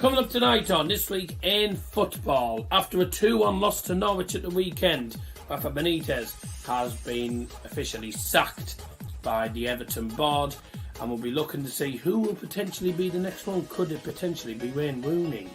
Coming up tonight on This Week in Football, after a 2-1 loss to Norwich at the weekend, Rafa Benitez has been officially sacked by the Everton board, and we'll be looking to see who will potentially be the next one. Could it potentially be Wayne Rooney?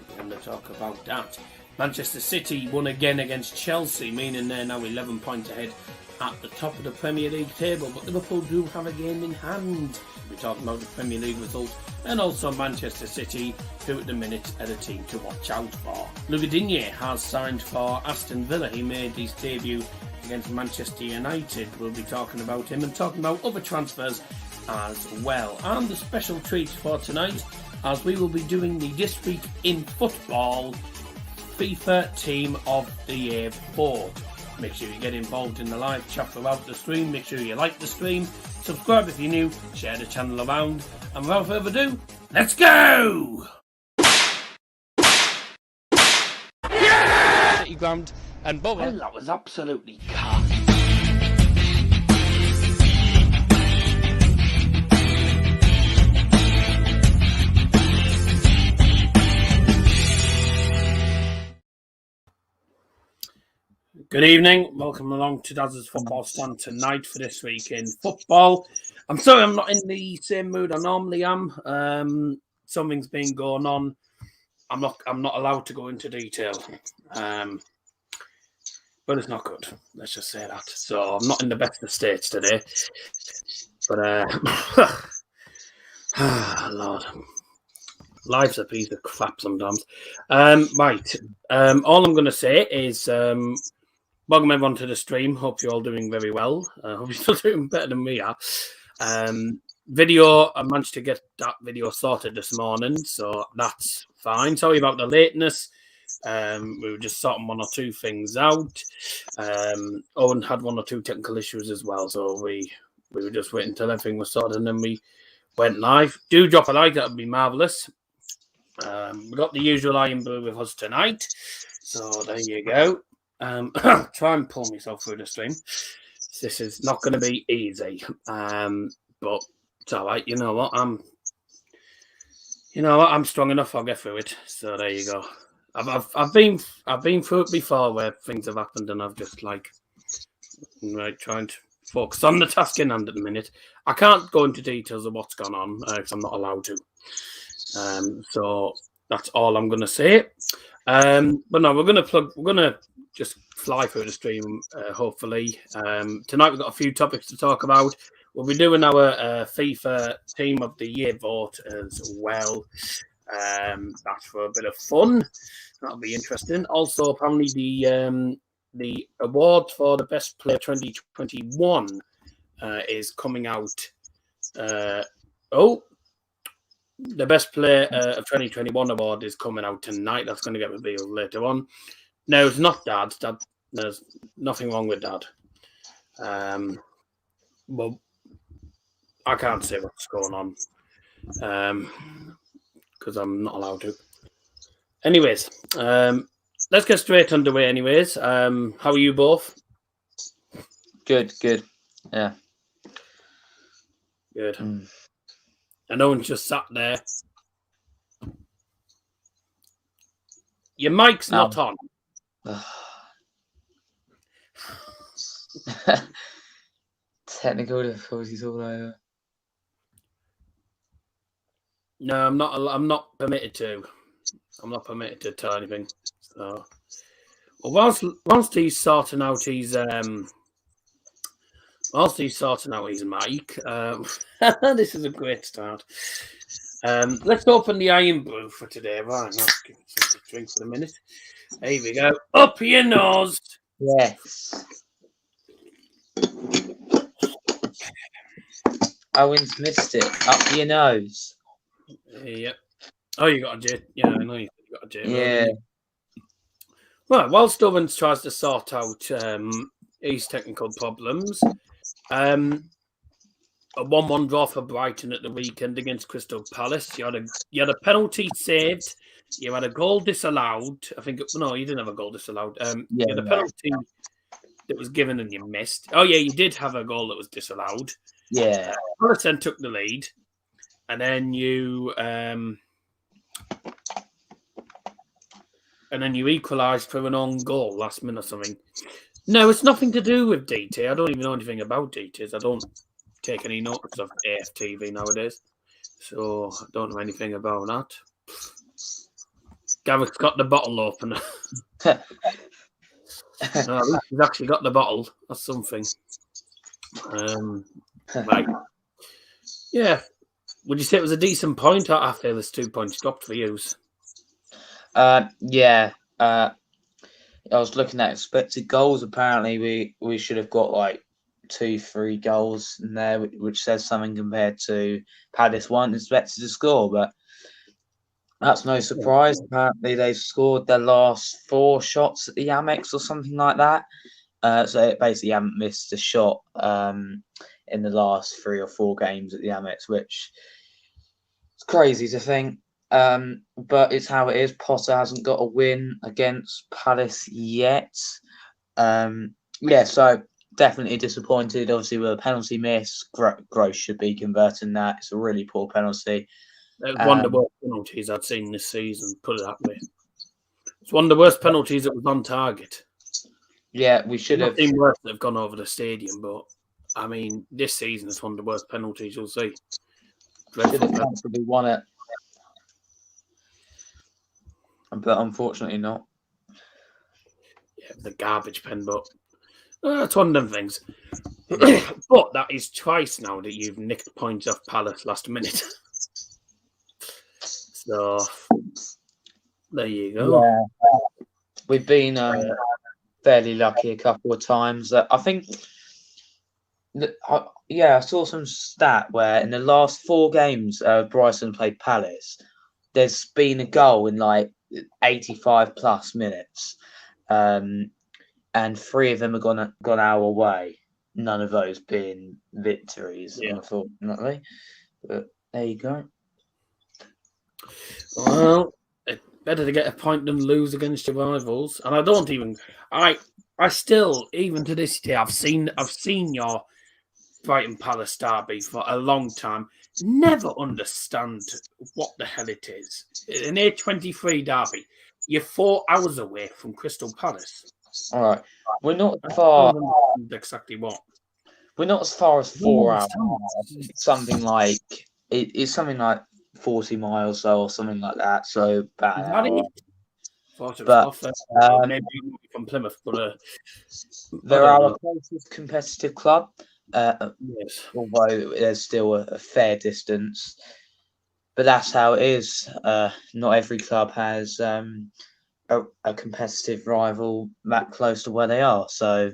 We're going to talk about that. Manchester City won again against Chelsea, meaning they're now 11 points ahead at the top of the Premier League table, but Liverpool do have a game in hand. We'll be talking about the Premier League results and also Manchester City, who at the minute are the team to watch out for. Digne has signed for Aston Villa. He made his debut against Manchester United. We'll be talking about him and talking about other transfers as well. And the special treat for tonight, as we will be doing the This Week in Football FIFA Team of the Year board. Make sure you get involved in the live chat throughout the stream. Make sure you like the stream, subscribe if you're new, share the channel around, and without further ado, let's go! Yeah! Ground and Bowen. Well, that was absolutely cut. Good evening, welcome along to Daz's Football Stand tonight for This Week in Football. I'm sorry I'm not in the same mood I normally am. Something's been going on. I'm not allowed to go into detail. But it's not good. Let's just say that. So I'm not in the best of states today. But Lord. Life's a piece of crap sometimes. Right. All I'm gonna say is welcome everyone to the stream. Hope you're all doing very well. Hope you're still doing better than we are. Video, I managed to get that video sorted this morning, so that's fine. Sorry about the lateness. We were just sorting one or two things out. Owen had one or two technical issues as well, so we were just waiting until everything was sorted and then we went live. Do drop a like, that would be marvellous. We got the usual Iron Brew with us tonight, so there you go. Try and pull myself through the stream. This is not going to be easy, but it's all right. You know what? I'm strong enough. I'll get through it. So there you go. I've been through it before where things have happened, and I've just trying to focus on the task in hand at the minute. I can't go into details of what's gone on because I'm not allowed to. So that's all I'm going to say. But no, we're going to just fly through the stream, hopefully. Tonight we've got a few topics to talk about. We'll be doing our FIFA Team of the Year vote as well. That's for a bit of fun. That'll be interesting. Also, apparently the award for the Best Player 2021 is coming out. The Best Player of 2021 award is coming out tonight. That's going to get revealed later on. No, it's not Dad. There's nothing wrong with Dad. Well, I can't say what's going on because I'm not allowed to. Anyways, let's get straight underway. Anyways, how are you both? Good. Yeah. Good. And no one's just sat there. Your mic's not on. Technical difficulties all over. No, I'm not permitted to. I'm not permitted to tell anything. So, well, whilst he's sorting out his mic, this is a great start. Let's open the Iron Brew for today. Right, I'll give it something to drink for a minute. Here we go. Up your nose. Yes. Owen's missed it. Up your nose. Yep. Oh, you got a J. Yeah, I know you got a J. Yeah. Right, whilst Owen tries to sort out his technical problems, a 1-1 draw for Brighton at the weekend against Crystal Palace. You had a penalty saved. You had a goal disallowed. No, you didn't have a goal disallowed. You had a penalty that was given and you missed. Oh yeah, you did have a goal that was disallowed. Yeah. Palace then took the lead, and then you and then you equalised for an own goal last minute or something. No, it's nothing to do with DT. I don't even know anything about DTs. I don't take any notice of AFTV nowadays, so I don't know anything about that. Garrick's got the bottle opener. No, he's actually got the bottle. That's something. Right. Yeah. Would you say it was a decent point? I feel there's 2 points dropped for you. Yeah. I was looking at expected goals. Apparently, we should have got like 2-3 goals in there, which says something compared to Palace weren't expected to score. But that's no surprise. Apparently, they've scored their last 4 shots at the Amex or something like that. So it basically haven't missed a shot in the last 3 or 4 games at the Amex, which is crazy to think. But it's how it is. Potter hasn't got a win against Palace yet. So definitely disappointed. Obviously, with a penalty miss, Gross should be converting that. It's a really poor penalty. It was one of the worst penalties I'd seen this season, put it that way. It's one of the worst penalties that was on target. Yeah, we should have seen worse that have gone over the stadium, but I mean, this season is one of the worst penalties you'll see. Should have comfortably won it. But unfortunately not. Yeah, the garbage pen, but it's one of them things. But that is twice now that you've nicked points off Palace last minute. So there you go. Yeah. We've been fairly lucky a couple of times. I think I saw some stat where in the last 4 games Bryson played Palace, there's been a goal in like 85 plus minutes, and 3 of them have gone our way. None of those being victories, unfortunately. But there you go. Well, it's better to get a point than lose against your rivals. And I still, even to this day, I've seen your Brighton Palace derby for a long time. Never understand what the hell it is. An A23 derby, you're 4 hours away from Crystal Palace. All right, we're not far. Exactly what? We're not as far as 4 hours. It's something like 40 miles or something like that. So about an hour. Maybe from Plymouth, but they're our closest competitive club. Yes. Although there's still a fair distance, but that's how it is. Not every club has a competitive rival that close to where they are. So,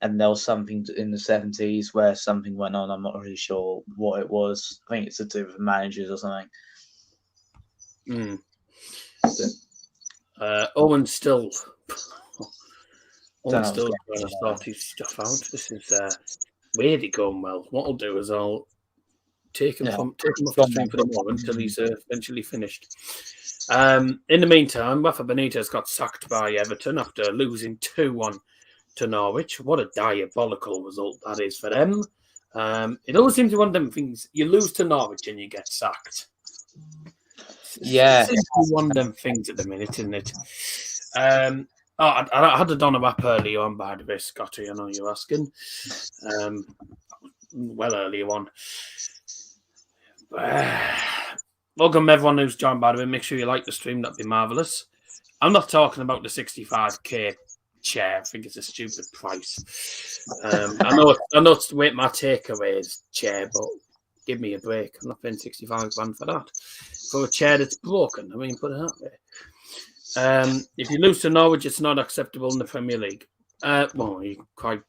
and there was something in the 70s where something went on. I'm not really sure what it was. I think it's to do with managers or something. Owen's still trying to sort his stuff out. This is really going well. What I'll do is I'll take him off the stream for the moment until he's eventually finished. In the meantime, Rafa Benitez got sacked by Everton after losing 2-1 to Norwich. What a diabolical result that is for them. It always seems to be one of them things. You lose to Norwich and you get sacked. Yeah. It's one of them things at the minute, isn't it? I had a Donna app earlier on, by the way, Scotty. I know you're asking. Well, earlier on. Welcome, everyone who's joined, by the way. Make sure you like the stream. That'd be marvellous. I'm not talking about the 65k chair. I think it's a stupid price. I know it's the way my takeaway is chair, but give me a break. I'm not paying 65 grand for that. For a chair that's broken. I mean, put it that way. If you lose to Norwich, it's not acceptable in the Premier League. Well, you're quite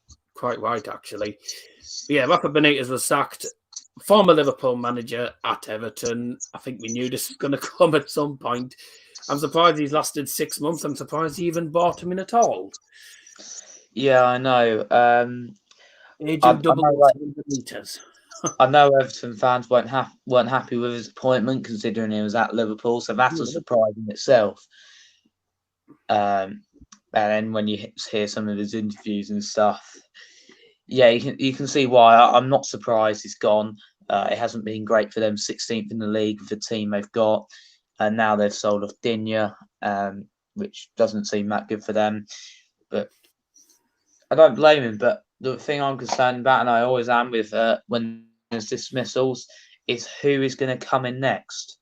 right, actually. But yeah, Rafa Benitez was sacked. Former Liverpool manager at Everton. I think we knew this was going to come at some point. I'm surprised he's lasted 6 months. I'm surprised he even bought him in at all. Yeah, I know. Benitez. I know Everton fans weren't happy with his appointment, considering he was at Liverpool, so that's a surprise in itself. And then when you hear some of his interviews and stuff, yeah, you can see why. I'm not surprised he's gone. It hasn't been great for them. 16th in the league with the team they've got, and now they've sold off Digne. which doesn't seem that good for them. But I don't blame him. But the thing I'm concerned about, and I always am with when there's dismissals, is who is going to come in next.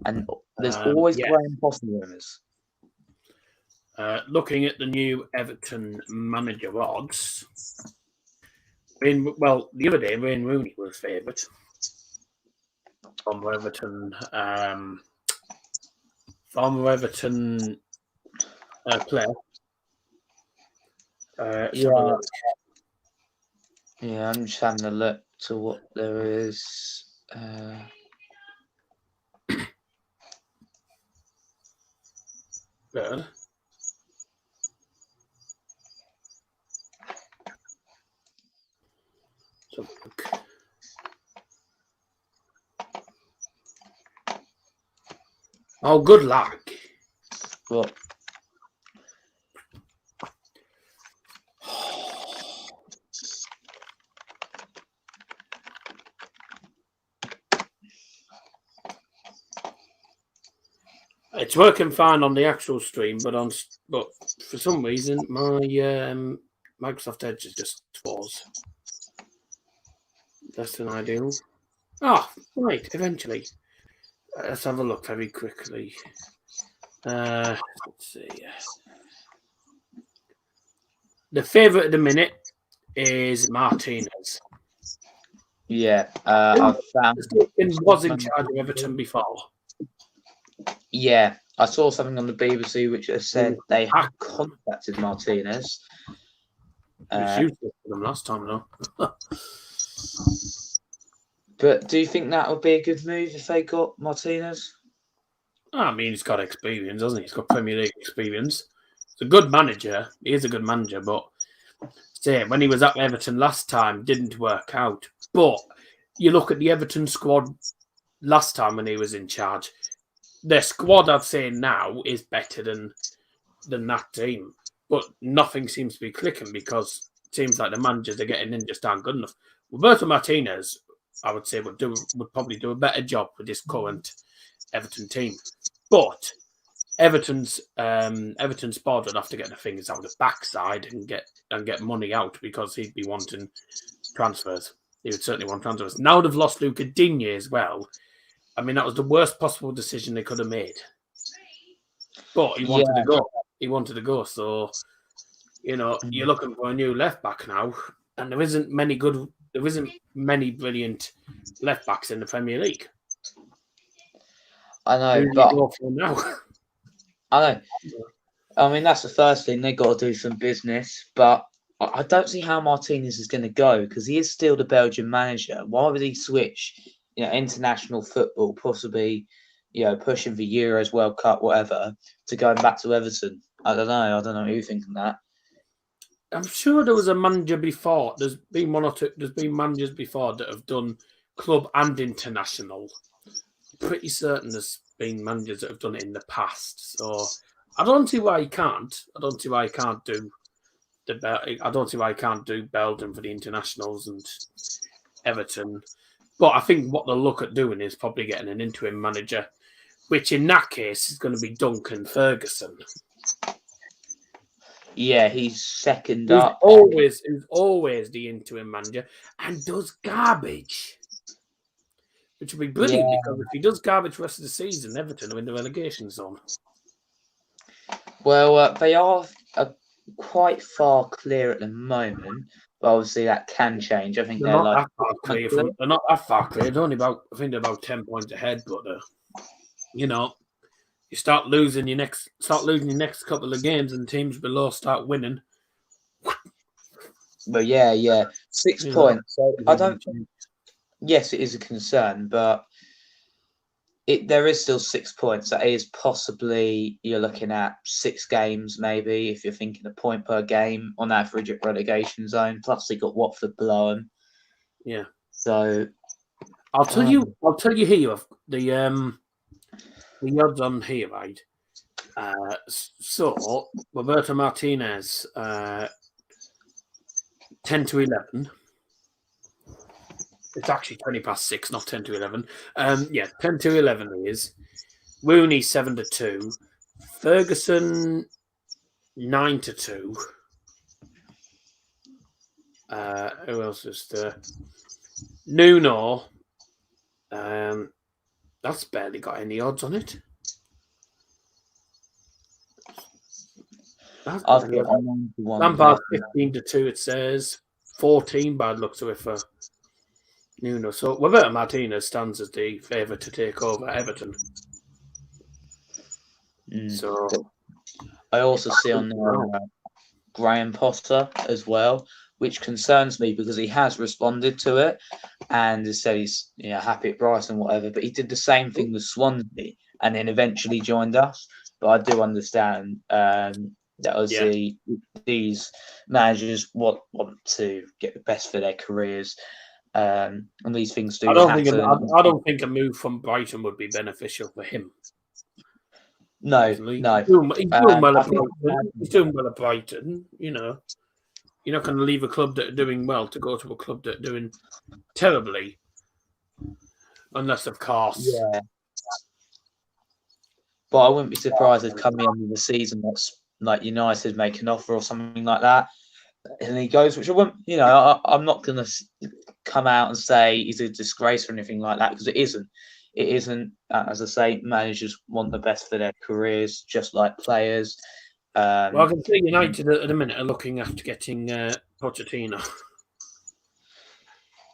And there's always Graham Potter rumours. Looking at the new Everton manager odds, the other day, Wayne Rooney was favourite. Former Everton player. Yeah, I'm just having a look to what there is. Good. Oh, good luck. What? It's working fine on the actual stream, but for some reason my Microsoft Edge is just froze. Less than ideal. Right, eventually. Let's have a look very quickly. Let's see. The favourite at the minute is Martinez. Yeah, I found was in charge of Everton before. Yeah, I saw something on the BBC which said they had contacted Martinez. It's useless for them last time, though. But do you think that would be a good move if they got Martinez? I mean, he's got experience, hasn't he? He's got Premier League experience. He's a good manager. He is a good manager, but when he was at Everton last time, didn't work out. But you look at the Everton squad last time when he was in charge. Their squad, I'd say now, is better than that team. But nothing seems to be clicking because it seems like the managers they're getting in just aren't good enough. Roberto Martinez, I would say, would probably do a better job with this current Everton team. But Everton's board would have to get the fingers out the backside and get money out because he'd be wanting transfers. He would certainly want transfers. Now they've lost Luca Digne as well. I mean, that was the worst possible decision they could have made. But he wanted to go. He wanted to go. So, you're looking for a new left back now, and there isn't many brilliant left backs in the Premier League. I know, but I know. I mean, that's the first thing they got to do some business. But I don't see how Martinez is going to go because he is still the Belgian manager. Why would he switch? International football, possibly, pushing for Euros, World Cup, whatever, to going back to Everton. I don't know what you think of that. I'm sure there was a manager before. There's been managers before that have done club and international. Pretty certain there's been managers that have done it in the past. So I don't see why he can't. I don't see why he can't do Belgium for the internationals and Everton. But I think what they'll look at doing is probably getting an interim manager, which in that case is going to be Duncan Ferguson. Yeah, he's second up. Who's always the interim manager and does garbage. Which would be brilliant because if he does garbage the rest of the season, Everton are in the relegation zone. Well, they are quite far clear at the moment. But obviously, that can change. I think they're not that far clear. They're not that far clear. They're only about 10 points ahead. But you start losing your next couple of games, and teams below start winning. But 6 points. So I don't. Yes, it is a concern, but there is still 6 points. That is possibly you're looking at 6 games, maybe if you're thinking a point per game on average at relegation zone. Plus, they got Watford below them. Yeah. So I'll tell you here the odds on here, right? So Roberto Martinez, 10 to 11. It's actually 20 past 6, not 10 to 11. 10 to 11 is. Rooney 7 to 2. Ferguson 9-2. Who else is there? Nuno. That's barely got any odds on it. I've got Lampard 15-2. It says 14 bad looks to it for Nuno. So Roberto Martinez stands as the favourite to take over Everton. So I also see on there Graham Potter as well, which concerns me because he has responded to it and has said he's happy at Brighton and whatever. But he did the same thing with Swansea and then eventually joined us. But I do understand that obviously these managers want to get the best for their careers, and these things do happen. I don't think a move from Brighton would be beneficial for him. No. He's doing well at Brighton. He's doing well at Brighton. You know, you're not going to leave a club that are doing well to go to a club that are doing terribly, unless of course. Yeah. But I wouldn't be surprised if coming into the season that's like United make an offer or something like that, and he goes, which I won't. I'm not going to come out and say he's a disgrace or anything like that because it isn't. It isn't. As I say, managers want the best for their careers, just like players. Well, I can see United at the minute are looking after getting Pochettino.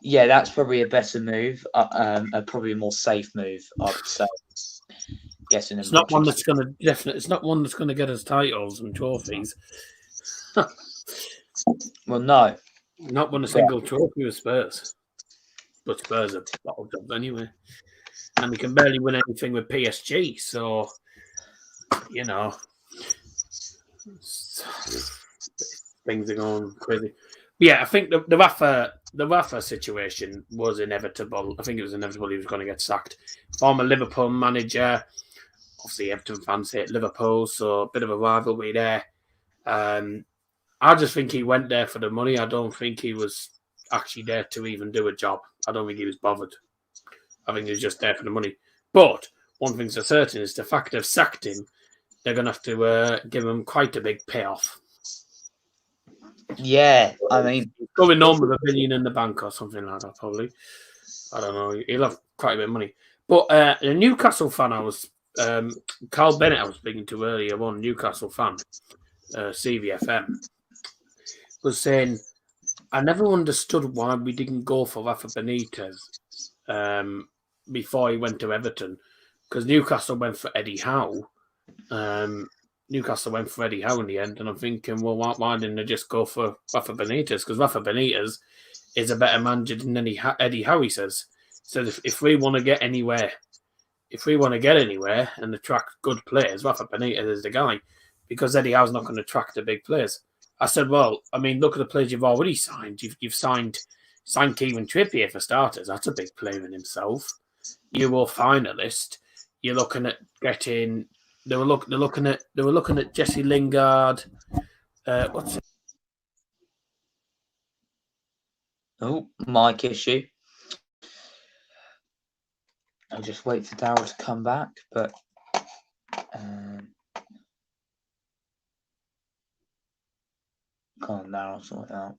Yeah, that's probably a better move. Probably a more safe move, I'd say. Guessing it's not one that's going to It's not one that's going to get us titles and trophies. Well, no, not won a single trophy with Spurs. But Spurs are bottled up anyway, and we can barely win anything with PSG. So, things are going crazy. But yeah, I think the Rafa situation was inevitable. I think it was inevitable he was going to get sacked. Former Liverpool manager. Obviously, Everton fans hate Liverpool, so a bit of a rivalry there. I just think he went there for the money. I don't think he was actually there to even do a job. I don't think he was bothered. I think he was just there for the money. But one thing's for certain is the fact they've sacked him, they're going to have to give him quite a big payoff. Yeah, I mean, going on with $1 billion in the bank or something like that, probably. I don't know. He'll have quite a bit of money. But the Newcastle fan Carl Bennett, I was speaking to earlier, one Newcastle fan, CVFM, was saying, I never understood why we didn't go for Rafa Benitez before he went to Everton, because Newcastle went for Eddie Howe. Newcastle went for Eddie Howe in the end, and I'm thinking, well, why didn't they just go for Rafa Benitez? Because Rafa Benitez is a better manager than Eddie Howe, he says. So if we want to get anywhere, and attract good players, Rafa Benitez is the guy, because Eddie Howe's not going to attract the big players. I said, well, I mean, look at the players you've already signed. You've signed Kieran Trippier for starters. That's a big player in himself. Euro finalist. You're looking at getting. They were looking at Jesse Lingard. What's it? Oh, mic issue. I'll just wait for Daryl to come back, but come on, Daryl, sort it out.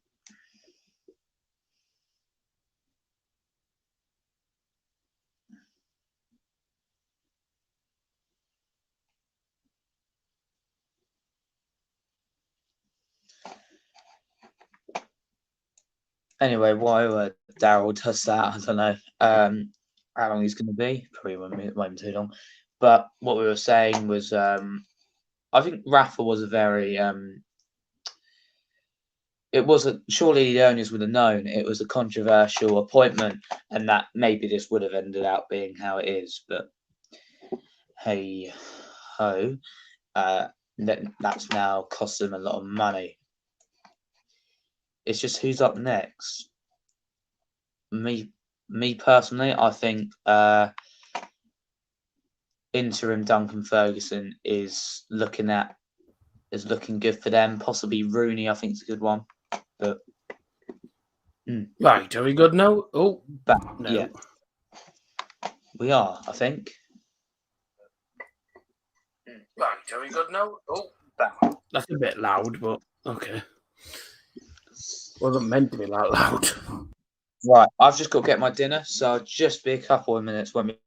Anyway, while Daryl does that, I don't know how long he's going to be. Probably won't be too long. But what we were saying was, I think Rafa was a very. It wasn't. Surely the owners would have known it was a controversial appointment, and that maybe this would have ended up being how it is. But hey ho, that's now cost them a lot of money. It's just who's up next. Me personally, I think interim Duncan Ferguson is looking good for them. Possibly Rooney, I think, is a good one. But right, are we good now? Oh, no. Yeah, we are. I think. Right, are we good now? Oh, that's a bit loud, but okay. Wasn't meant to be that loud. Right, I've just got to get my dinner, so I'll just be a couple of minutes when we.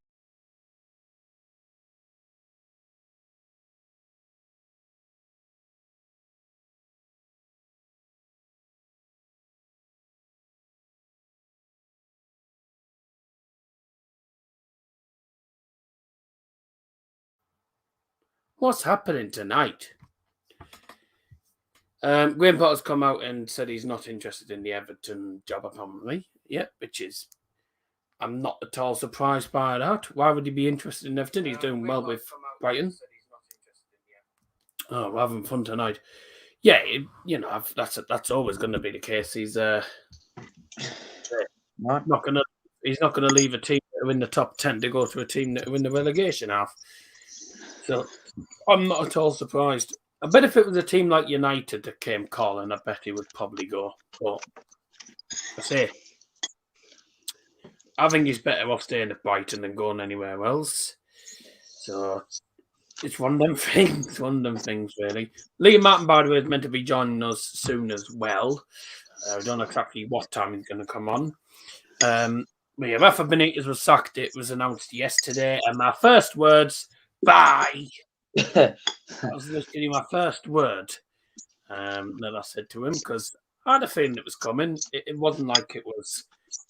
What's happening tonight? Graham Potter's come out and said he's not interested in the Everton job, apparently. Yeah, which is, I'm not at all surprised by that. Why would he be interested in Everton? He's doing well with Brighton. Oh, we're having fun tonight. Yeah, that's always going to be the case. He's not going to. He's not going to leave a team that are in the top 10 to go to a team that are in the relegation half. So I'm not at all surprised. I bet if it was a team like United that came calling, I bet he would probably go. But I think he's better off staying at Brighton than going anywhere else. So it's one of them things. One of them things, really. Liam Martin, by the way, is meant to be joining us soon as well. We don't know exactly what time he's going to come on. But yeah, Rafa Benitez was sacked. It was announced yesterday. And my first words, bye. That was literally my first word that I said to him, because I had a feeling it was coming. It wasn't like it was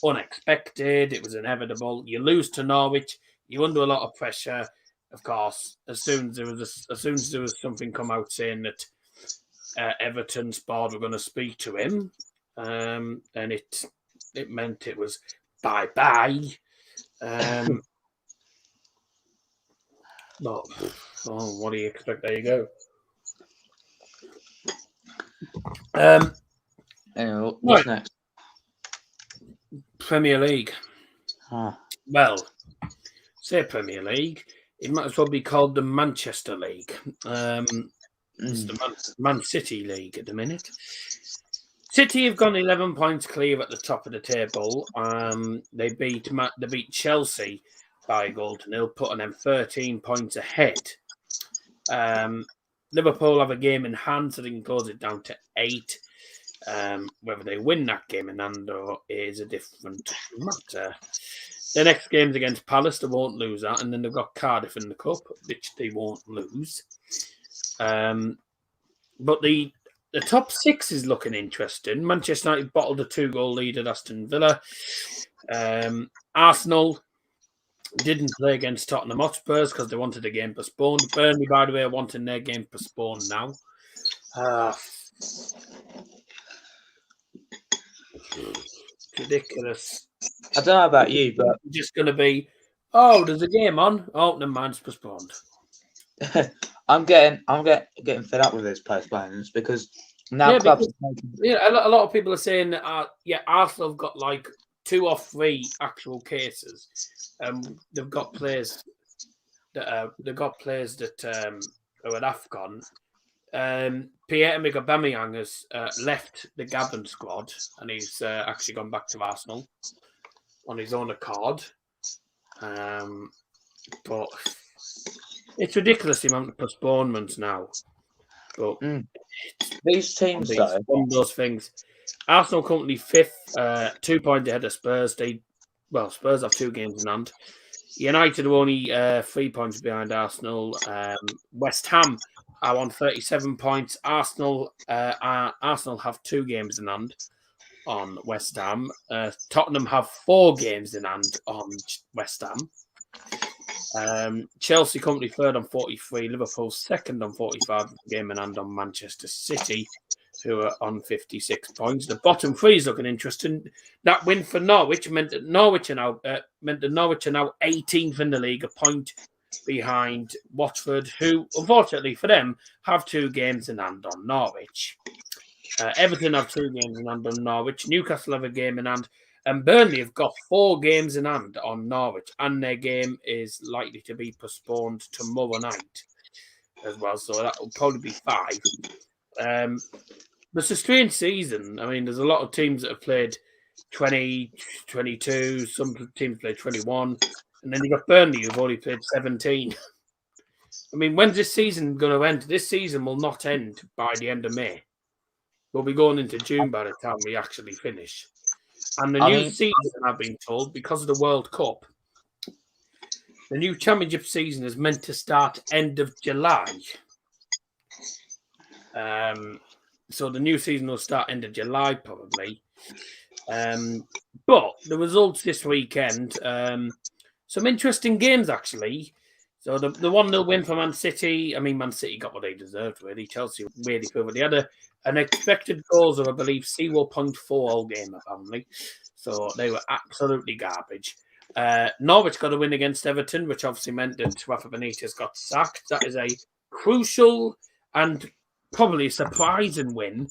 unexpected. It was inevitable. You lose to Norwich, you're under a lot of pressure. Of course, as soon as there was something come out saying that Everton's board were going to speak to him, and it meant it was bye. But what do you expect? There you go. Anyway, what's next? Premier League. Well, say Premier League, it might as well be called the Manchester League. It's the Man City League at the minute. City have gone 11 points clear at the top of the table. They beat Chelsea by a goal to nil, putting them 13 points ahead. Liverpool have a game in hand, so they can close it down to 8. Whether they win that game in hand is a different matter. The next game's against Palace, they won't lose that, and then they've got Cardiff in the Cup, which they won't lose. But the top 6 is looking interesting. Manchester United bottled a 2-goal lead at Aston Villa. Arsenal didn't play against Tottenham Hotspurs because they wanted the game postponed. Burnley, by the way, are wanting their game postponed now. Ridiculous. I don't know about you, but it's just going to be, there's a game on. Oh, never mind, it's postponed. I'm getting fed up with this postponements because now clubs. A lot of people are saying that Arsenal have got like 2 or 3 actual cases. They've got players that are at AFCON. Pierre-Emerick Aubameyang has left the Gabon squad, and he's actually gone back to Arsenal on his own accord. But it's ridiculous the amount of postponements now. But these teams, one of those things. Arsenal currently 5th, 2 points ahead of Spurs. Spurs have 2 games in hand. United are only 3 points behind Arsenal. West Ham are on 37 points. Arsenal have 2 games in hand on West Ham. Tottenham have 4 games in hand on West Ham. Chelsea currently 3rd on 43. Liverpool 2nd on 45 game in hand on Manchester City, who are on 56 points. The bottom 3 is looking interesting. That win for Norwich meant that Norwich are now 18th in the league, a point behind Watford, who, unfortunately for them, have 2 games in hand on Norwich. Everton have 2 games in hand on Norwich. Newcastle have a game in hand. And Burnley have got 4 games in hand on Norwich. And their game is likely to be postponed tomorrow night as well. So that will probably be 5. It's a strange season. I mean, there's a lot of teams that have played 20, 22. Some teams played 21. And then you've got Burnley, who've only played 17. I mean, when's this season going to end? This season will not end by the end of May. We'll be going into June by the time we actually finish. And the new season, I've been told, because of the World Cup, the new championship season is meant to start end of July. So the new season will start end of July, probably. But the results this weekend, some interesting games, actually. So the 1-0 win for Man City, I mean, Man City got what they deserved, really. Chelsea really proved. They had an expected goals of, I believe, 0.4 all game, apparently. So they were absolutely garbage. Norwich got a win against Everton, which obviously meant that Rafa Benitez got sacked. That is a crucial and probably a surprising win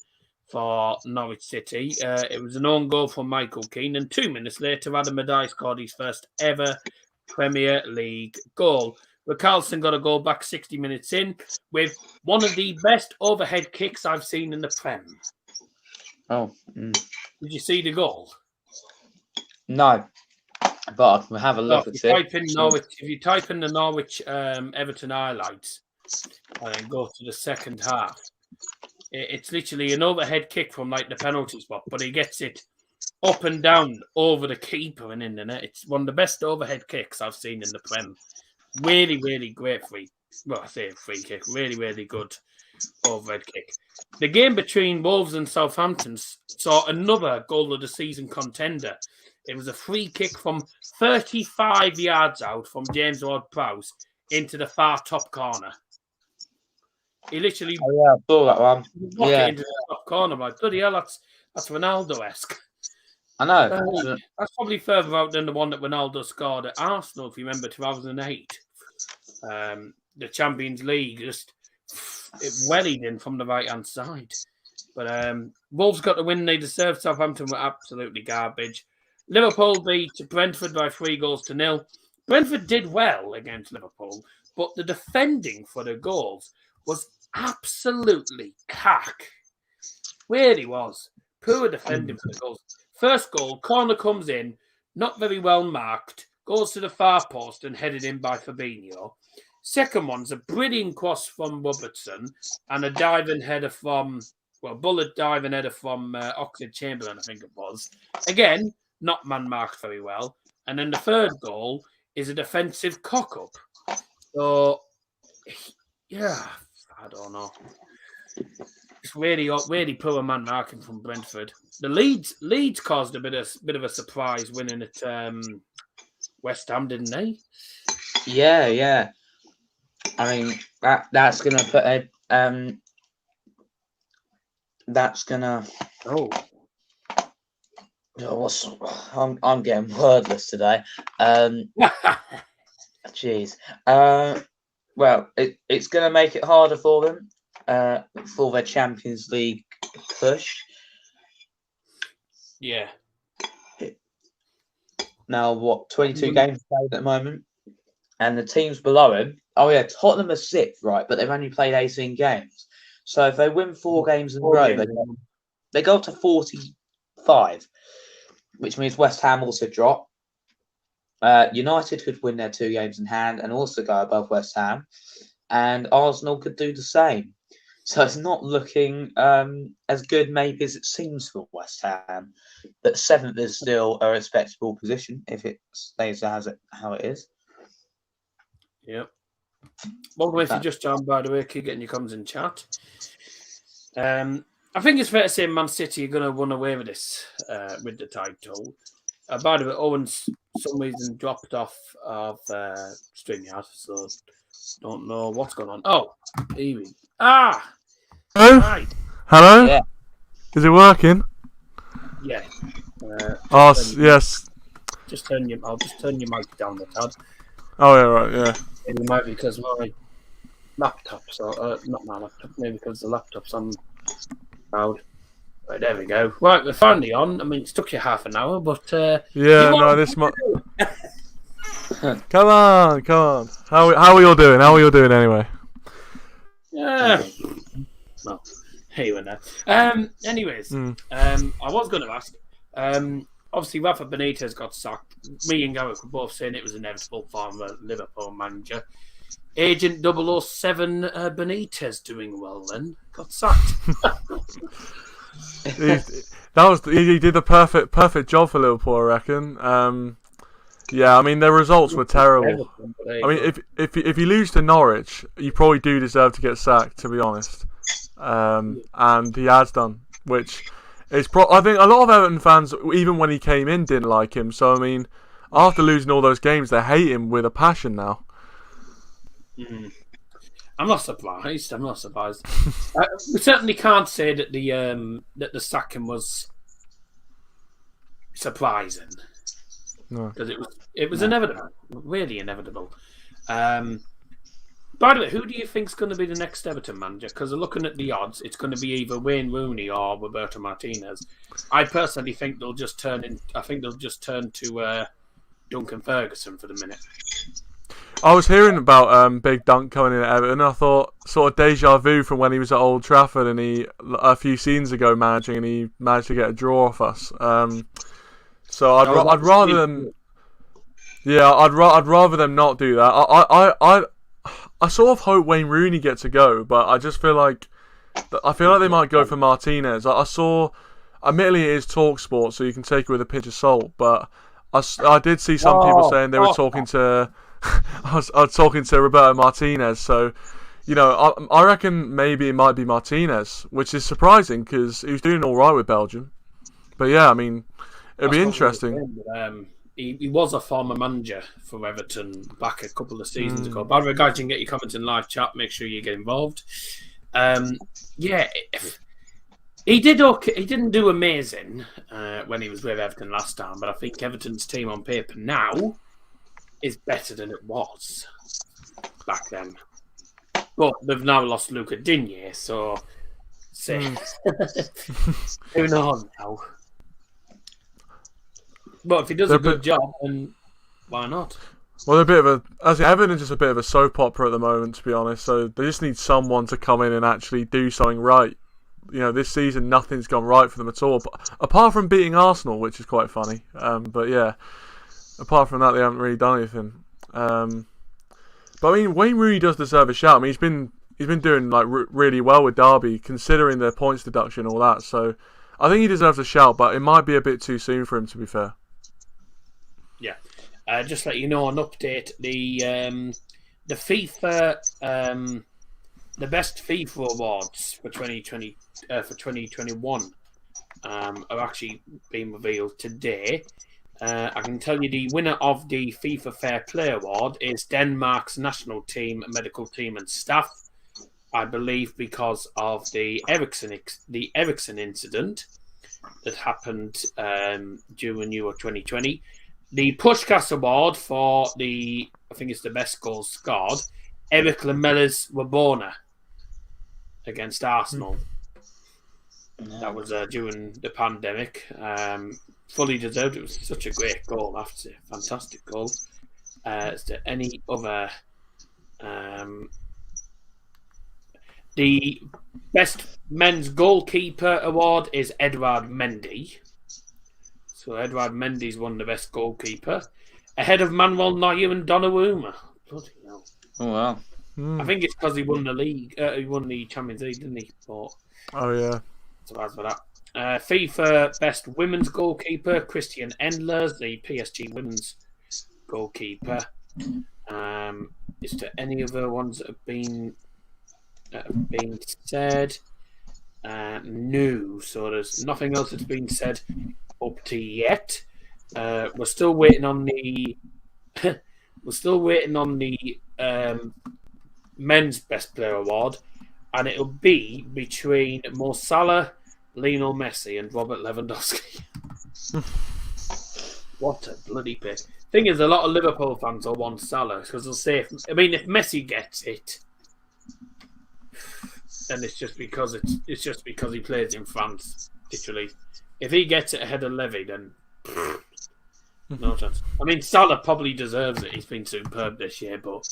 for Norwich City. It was an own goal from Michael Keane, and 2 minutes later, Adam Madai scored his first ever Premier League goal. Carlson got a goal back 60 minutes in with one of the best overhead kicks I've seen in the Prem. Oh. Did you see the goal? No. But I can have a look at it. If you type in the Norwich Everton highlights and then go to the second half, it's literally an overhead kick from like the penalty spot, but he gets it up and down over the keeper and in the net. It's one of the best overhead kicks I've seen in the Prem. Really, really great free kick. Really, really good overhead kick. The game between Wolves and Southampton saw another goal of the season contender. It was a free kick from 35 yards out from James Ward-Prowse into the far top corner. He literally I saw that one. It into the top corner. I'm like, bloody hell, that's Ronaldo-esque. I know. That's probably further out than the one that Ronaldo scored at Arsenal, if you remember, 2008. The Champions League, just it wellied in from the right-hand side. But Wolves got the win they deserved. Southampton were absolutely garbage. Liverpool beat Brentford by 3-0. Brentford did well against Liverpool, but the defending for the goals was absolutely cack. Really was. Poor defending for the goals. First goal, corner comes in, not very well marked, goes to the far post and headed in by Fabinho. Second one's a brilliant cross from Robertson and a diving header from, bullet diving header from Oxlade-Chamberlain, I think it was. Again, not man-marked very well. And then the third goal is a defensive cock-up. So, yeah, I don't know. It's really poor man marking from Brentford. The Leeds caused a bit of a surprise winning at West Ham, didn't they? Yeah. I mean that's gonna put a that's gonna. I'm getting wordless today. Jeez. Well, it's going to make it harder for them for their Champions League push. Yeah. Now, 22 games played at the moment? And the teams below him, Tottenham are sixth, right? But they've only played 18 games. So if they win 4 games in a row, they go up to 45, which means West Ham also drop. United could win their 2 games in hand and also go above West Ham, and Arsenal could do the same. So it's not looking as good maybe as it seems for West Ham. But 7th is still a respectable position if it stays how it is. Yep. Welcome if you just joined, by the way. Keep getting your comments in chat. I think it's fair to say Man City are going to run away with this, with the title. By the way, Owen's some reason dropped off of StreamYard, so don't know what's going on. Oh, here we Hello? Right. Hello? Yeah. Is it working? Yeah. Yes. I'll just turn your mic down the tab. Oh, yeah, right, yeah. It might be because my laptop, not my laptop, maybe because the laptop's on loud. Right, there we go. Right, we're finally on. I mean, it's took you half an hour, but... this might... Come on. How are you all doing? How are you all doing anyway? Yeah. Well, here you are now. Anyways, I was going to ask, obviously Rafa Benitez got sacked. Me and Gareth were both saying it was inevitable for a Liverpool manager. Agent 007 Benitez doing well then? Got sacked. He did the perfect job for Liverpool, I reckon. Yeah, I mean their results were terrible. I mean, if you lose to Norwich, you probably do deserve to get sacked, to be honest. And he has done, which is I think a lot of Everton fans, even when he came in, didn't like him. So I mean, after losing all those games, they hate him with a passion now. I'm not surprised. We certainly can't say that the sacking was surprising. No, because it was inevitable, really inevitable. By the way, who do you think's going to be the next Everton manager? Because looking at the odds, it's going to be either Wayne Rooney or Roberto Martinez. I personally think they'll just turn to Duncan Ferguson for the minute. I was hearing about Big Dunk coming in at Everton. I thought sort of deja vu from when he was at Old Trafford and a few seasons ago managing, and he managed to get a draw off us. So I'd rather them. Yeah, I'd rather them not do that. I sort of hope Wayne Rooney gets a go, but I just feel like they might go for Martinez. I saw, admittedly, it is TalkSport, so you can take it with a pinch of salt. But I did see some people saying they were talking to. I was talking to Roberto Martinez, so I reckon maybe it might be Martinez, which is surprising because he was doing all right with Belgium. But yeah, I mean. It'd be interesting. He was a former manager for Everton back a couple of seasons ago. By the way, guys, you can get your comments in live chat. Make sure you get involved. Yeah, he did okay. He didn't do amazing when he was with Everton last time, but I think Everton's team on paper now is better than it was back then. But they've now lost Luca Digne, so who knows now? Well, if he does a good job, then why not? Well, Everton is just a bit of a soap opera at the moment, to be honest. So they just need someone to come in and actually do something right. This season nothing's gone right for them at all, apart from beating Arsenal, which is quite funny. But yeah, apart from that, they haven't really done anything. But I mean, Wayne Rooney does deserve a shout. I mean, he's been doing like really well with Derby, considering the points deduction and all that. So I think he deserves a shout, but it might be a bit too soon for him, to be fair. Yeah, just let you know an update. The FIFA, the best FIFA awards for 2020 for 2021 are actually being revealed today. I can tell you the winner of the FIFA Fair Play Award is Denmark's national team, medical team, and staff. I believe because of the Ericsson incident that happened during Euro 2020. The Pushkas Award for I think it's the best goals scored, Eric Lamella's Rabona against Arsenal. That was during the pandemic. Fully deserved. It was such a great goal, I have to say. Fantastic goal. Is there any other... the best men's goalkeeper award is Edouard Mendy. So Edouard Mendy's won the best goalkeeper, ahead of Manuel Neuer and Donnarumma. Bloody hell! Oh wow! I think it's because he won the league. He won the Champions League, didn't he? But, oh yeah. So as for that, FIFA best women's goalkeeper Christian Endler, the PSG women's goalkeeper. Is there any other ones that have been said? No. So there's nothing else that's been said up to yet. We're still waiting on the men's best player award, and it'll be between Mo Salah, Lionel Messi, and Robert Lewandowski. What a bloody pick! Thing is, a lot of Liverpool fans will want Salah because they'll say, if Messi gets it, then it's just because he plays in France, literally. If he gets it ahead of Levy, then no chance. I mean, Salah probably deserves it. He's been superb this year, but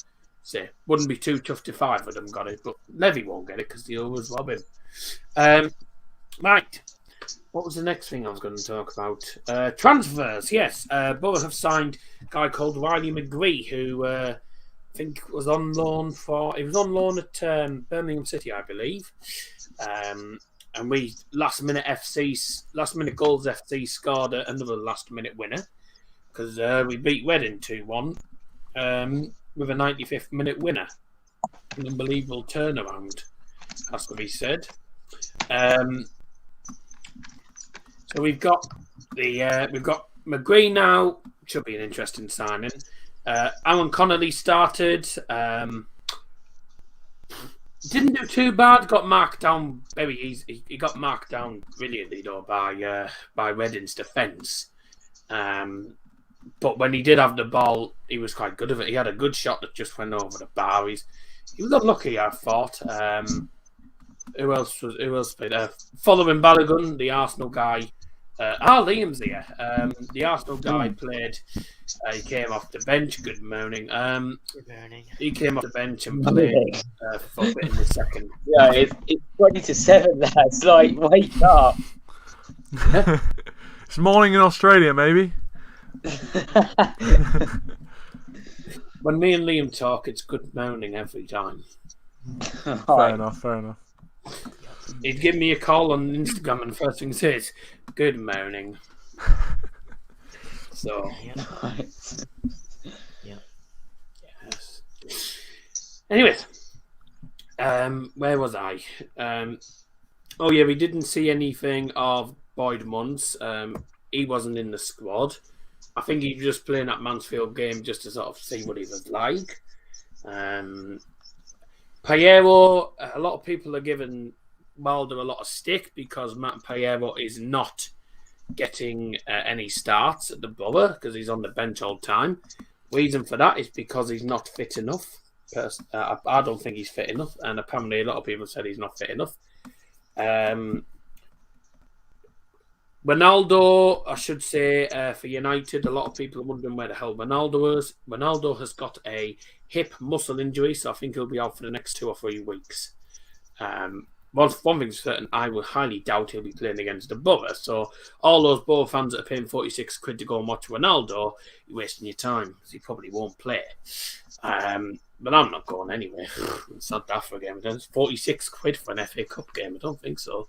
wouldn't be too tough to fight for them got it. But Levy won't get it because they always rob him. Right. What was the next thing I was going to talk about? Transfers, yes. Borough have signed a guy called Riley McGree, who think was on loan he was on loan at Birmingham City, I believe. And we last minute goals FC scored another last minute winner because we beat Reading 2-1 with a 95th minute winner. An unbelievable turnaround, has to be said. So we've got McGree now. Should be an interesting signing. Alan Connolly started. Didn't do too bad. Got marked down very easy. He got marked down brilliantly though by Reading's defence. But when he did have the ball, he was quite good at it. He had a good shot that just went over the bar. He was unlucky, I thought. Who else played? Following Balogun, the Arsenal guy. Liam's here. The Arsenal guy played. He came off the bench. Good morning. Good morning. He came off the bench and played for a bit in the second. Yeah, it's 20 to 7. That's like, wake up. It's morning in Australia, maybe. When me and Liam talk, it's good morning every time. Fair enough. He'd give me a call on Instagram and the first thing he says, good morning. So, Yeah. yes. Anyways, where was I? We didn't see anything of Boyd Munns. He wasn't in the squad. I think he was just playing that Mansfield game just to sort of see what he was like. Payero, a lot of people are giving Wilder a lot of stick because Matt Payero is not getting any starts at the Borough because he's on the bench all the time. Reason for that is because he's not fit enough. I don't think he's fit enough, and apparently a lot of people said he's not fit enough. Ronaldo, I should say, for United, a lot of people are wondering where the hell Ronaldo is. Ronaldo has got a hip muscle injury, so I think he'll be out for the next 2 or 3 weeks. One thing's certain, I would highly doubt he'll be playing against the Borough. So all those Borough fans that are paying 46 quid to go and watch Ronaldo, you're wasting your time because he probably won't play. But I'm not going anywhere. It's not that for a game. It's 46 quid for an FA Cup game. I don't think so.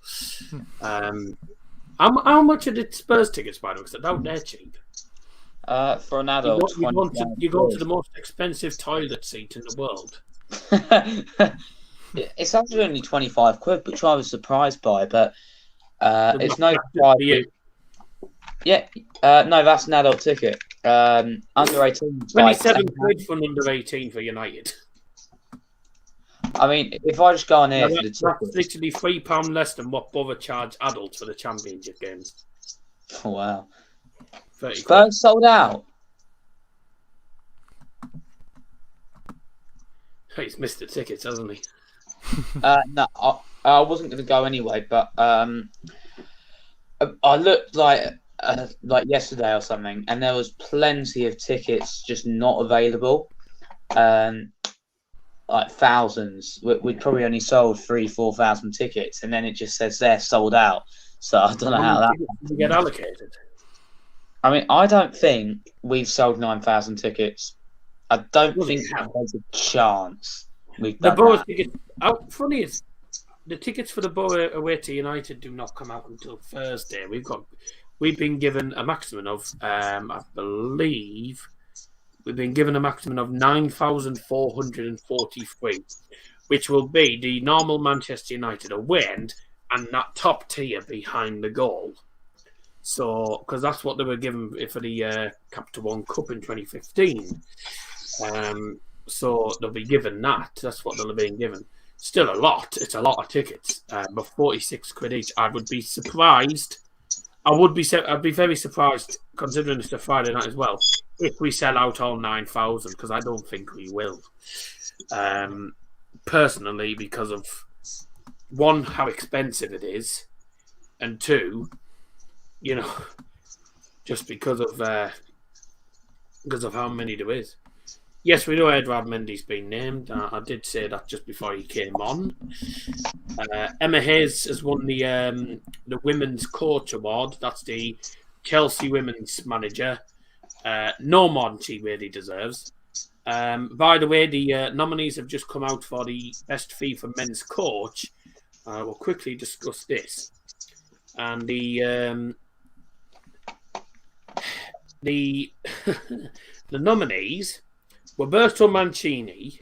How much are the Spurs tickets, by the way? Because I doubt they're cheap. For an adult, you go to the most expensive toilet seat in the world. It's actually only 25 quid, which I was surprised by. But it's no surprise. Yeah, no, that's an adult ticket. Under 18. 27 quid for an under 18 for United. I mean, if I just go on here for the tickets, that's literally £3 less than what Borough charge adults for the Championship games. Oh, wow. 30 quid. Spurs sold out. He's missed the tickets, hasn't he? No, I wasn't going to go anyway, but I looked like yesterday or something, and there was plenty of tickets just not available. Like thousands. We'd probably only sold 3,000-4,000 tickets, and then it just says they're sold out. So I don't know how that get allocated. I mean, I don't think we've sold 9,000 tickets. I don't think there's a chance we've done the Borough that. tickets. Funny is, the tickets for the Borough away to United do not come out until Thursday. We've been given a maximum of, I believe, we've been given a maximum of 9,443, which will be the normal Manchester United away end and that top tier behind the goal. So, because that's what they were given for the Capital One Cup in 2015. So they'll be given that. That's what they'll have been given. Still a lot. It's a lot of tickets, but 46 quid each. I would be surprised. I'd be very surprised, considering it's a Friday night as well, if we sell out all 9,000, because I don't think we will. Personally, because of one, how expensive it is, and two, just because of how many there is. Yes, we know Edouard Mendy's been named. I did say that just before he came on. Emma Hayes has won the Women's Coach Award. That's the Chelsea Women's Manager. No more than she really deserves. By the way, the nominees have just come out for the best FIFA men's coach. We'll quickly discuss this. And the the nominees were Roberto Mancini,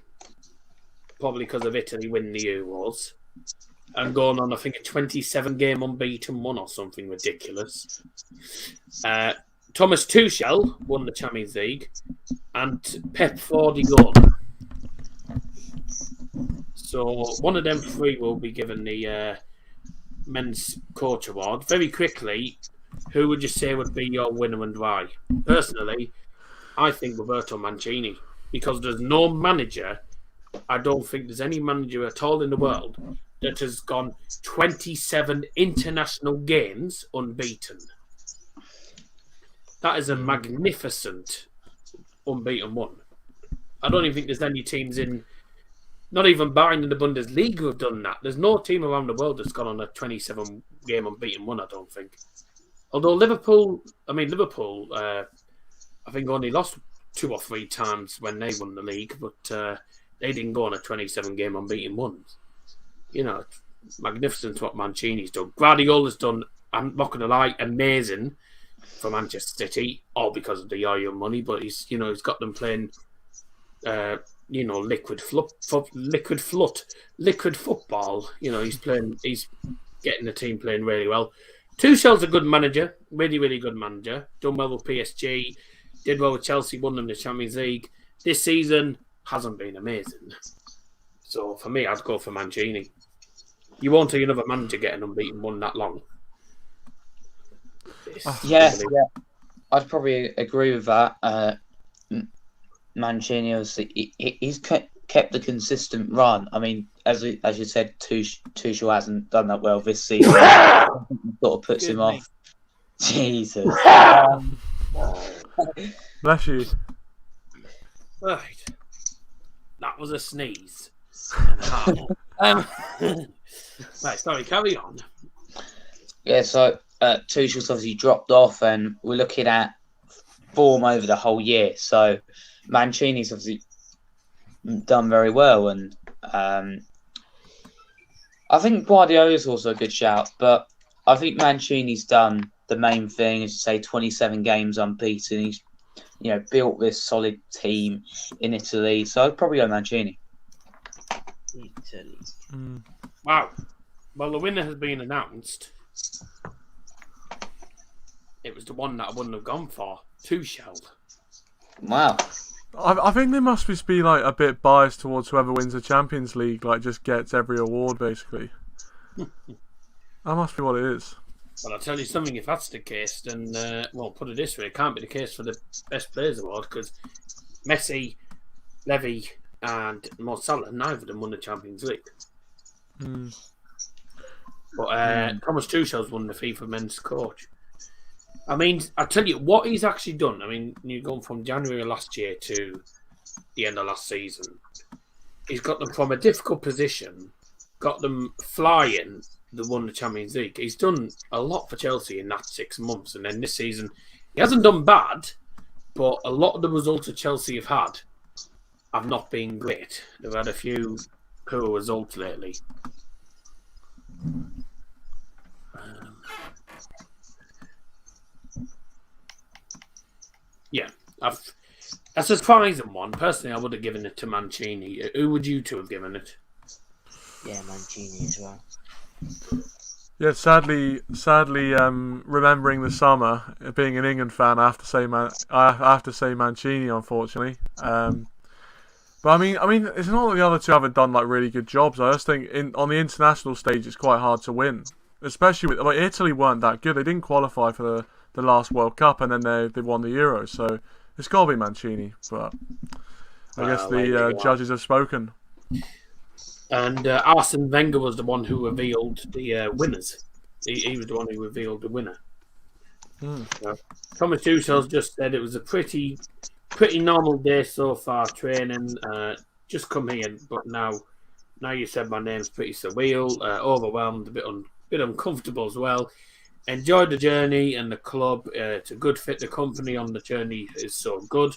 probably because of Italy winning the Euros, and going on, I think, a 27-game unbeaten one or something ridiculous. Thomas Tuchel won the Champions League, and Pep 40 goal. So one of them three will be given the men's coach award. Very quickly, who would you say would be your winner and why? Personally, I think Roberto Mancini, because there's no manager, I don't think there's any manager at all in the world that has gone 27 international games unbeaten. That is a magnificent unbeaten one. I don't even think there's any teams in, not even Bayern in the Bundesliga who have done that. There's no team around the world that's gone on a 27-game unbeaten one, I don't think. Although Liverpool, I think only lost 2 or 3 times when they won the league, but they didn't go on a 27-game unbeaten one. You know, magnificent what Mancini's done. Guardiola's done, I'm not going to lie, amazing for Manchester City, all because of the Yaya money, but he's got them playing, liquid football. You know, he's getting the team playing really well. Tuchel's a good manager, really, really good manager. Done well with PSG, did well with Chelsea, won them the Champions League. This season hasn't been amazing. So for me, I'd go for Mancini. You won't see another manager get an unbeaten one that long. Yeah, I'd probably agree with that. Mancini, obviously, he's kept the consistent run. I mean, as you said, Tuchel hasn't done that well this season. Sort of puts him off. Jesus. Bless you. Right. That was a sneeze. And a half. Right, sorry, carry on. Yeah, so Tuchel's obviously dropped off, and we're looking at form over the whole year. So Mancini's obviously done very well, and I think Guardiola's also a good shout, but I think Mancini's done the main thing, as you say, 27 games unbeaten. He's built this solid team in Italy, so I'd probably go Mancini. Italy. Wow. Well, the winner has been announced. It was the one that I wouldn't have gone for. Tuchel. Wow. I think they must just be like a bit biased towards whoever wins the Champions League, like just gets every award basically. That must be what it is. Well, I'll tell you something, if that's the case, then, put it this way, it can't be the case for the Best Players Award, because Messi, Levy, and Mo Salah, neither of them won the Champions League. But Thomas Tuchel's won the FIFA Men's Coach. I mean, I'll tell you what he's actually done. I mean, you've gone from January last year to the end of last season. He's got them from a difficult position, got them flying, they won the Champions League. He's done a lot for Chelsea in that 6 months. And then this season, he hasn't done bad, but a lot of the results that Chelsea have not been great. They've had a few poor results lately. That's a surprising one. Personally, I would have given it to Mancini. Who would you two have given it? Yeah, Mancini as well. Yeah, sadly, remembering the summer, being an England fan, I have to say Mancini, unfortunately. But I mean, it's not that the other two haven't done like really good jobs. I just think on the international stage, it's quite hard to win, especially with Italy weren't that good. They didn't qualify for the last World Cup, and then they won the Euros. So it's got to be Mancini. But I guess the judges have spoken. And Arsene Wenger was the one who revealed the winners. He was the one who revealed the winner. Thomas Tuchel's just said it was a pretty normal day so far training. Just come here, but now you said my name's pretty surreal, overwhelmed, a bit uncomfortable as well. Enjoyed the journey and the club. It's a good fit. The company on the journey is so good.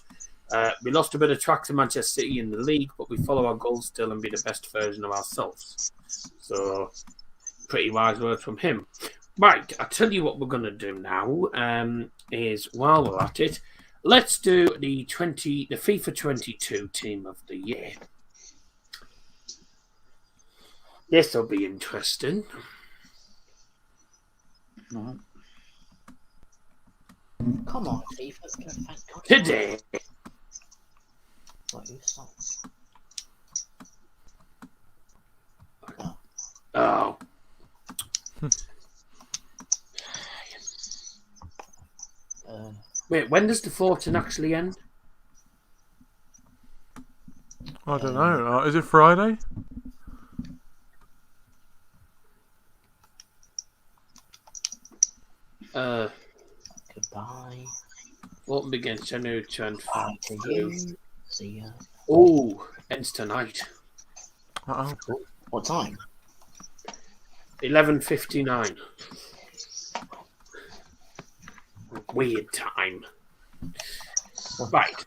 We lost a bit of track to Manchester City in the league, but we follow our goals still and be the best version of ourselves. So, pretty wise words from him. Right, I'll tell you what we're going to do now. Is while we're at it, let's do the FIFA 22 Team of the Year. This will be interesting. Right. Come on, FIFA. Thank God. Today, What you stop? oh, wait, when does the 14 actually end? I don't know. Is it Friday? Goodbye. What begins a new turn? Bye to you. See ya. Oh, ends tonight. Uh-oh. What time? 11:59. Weird time. Right.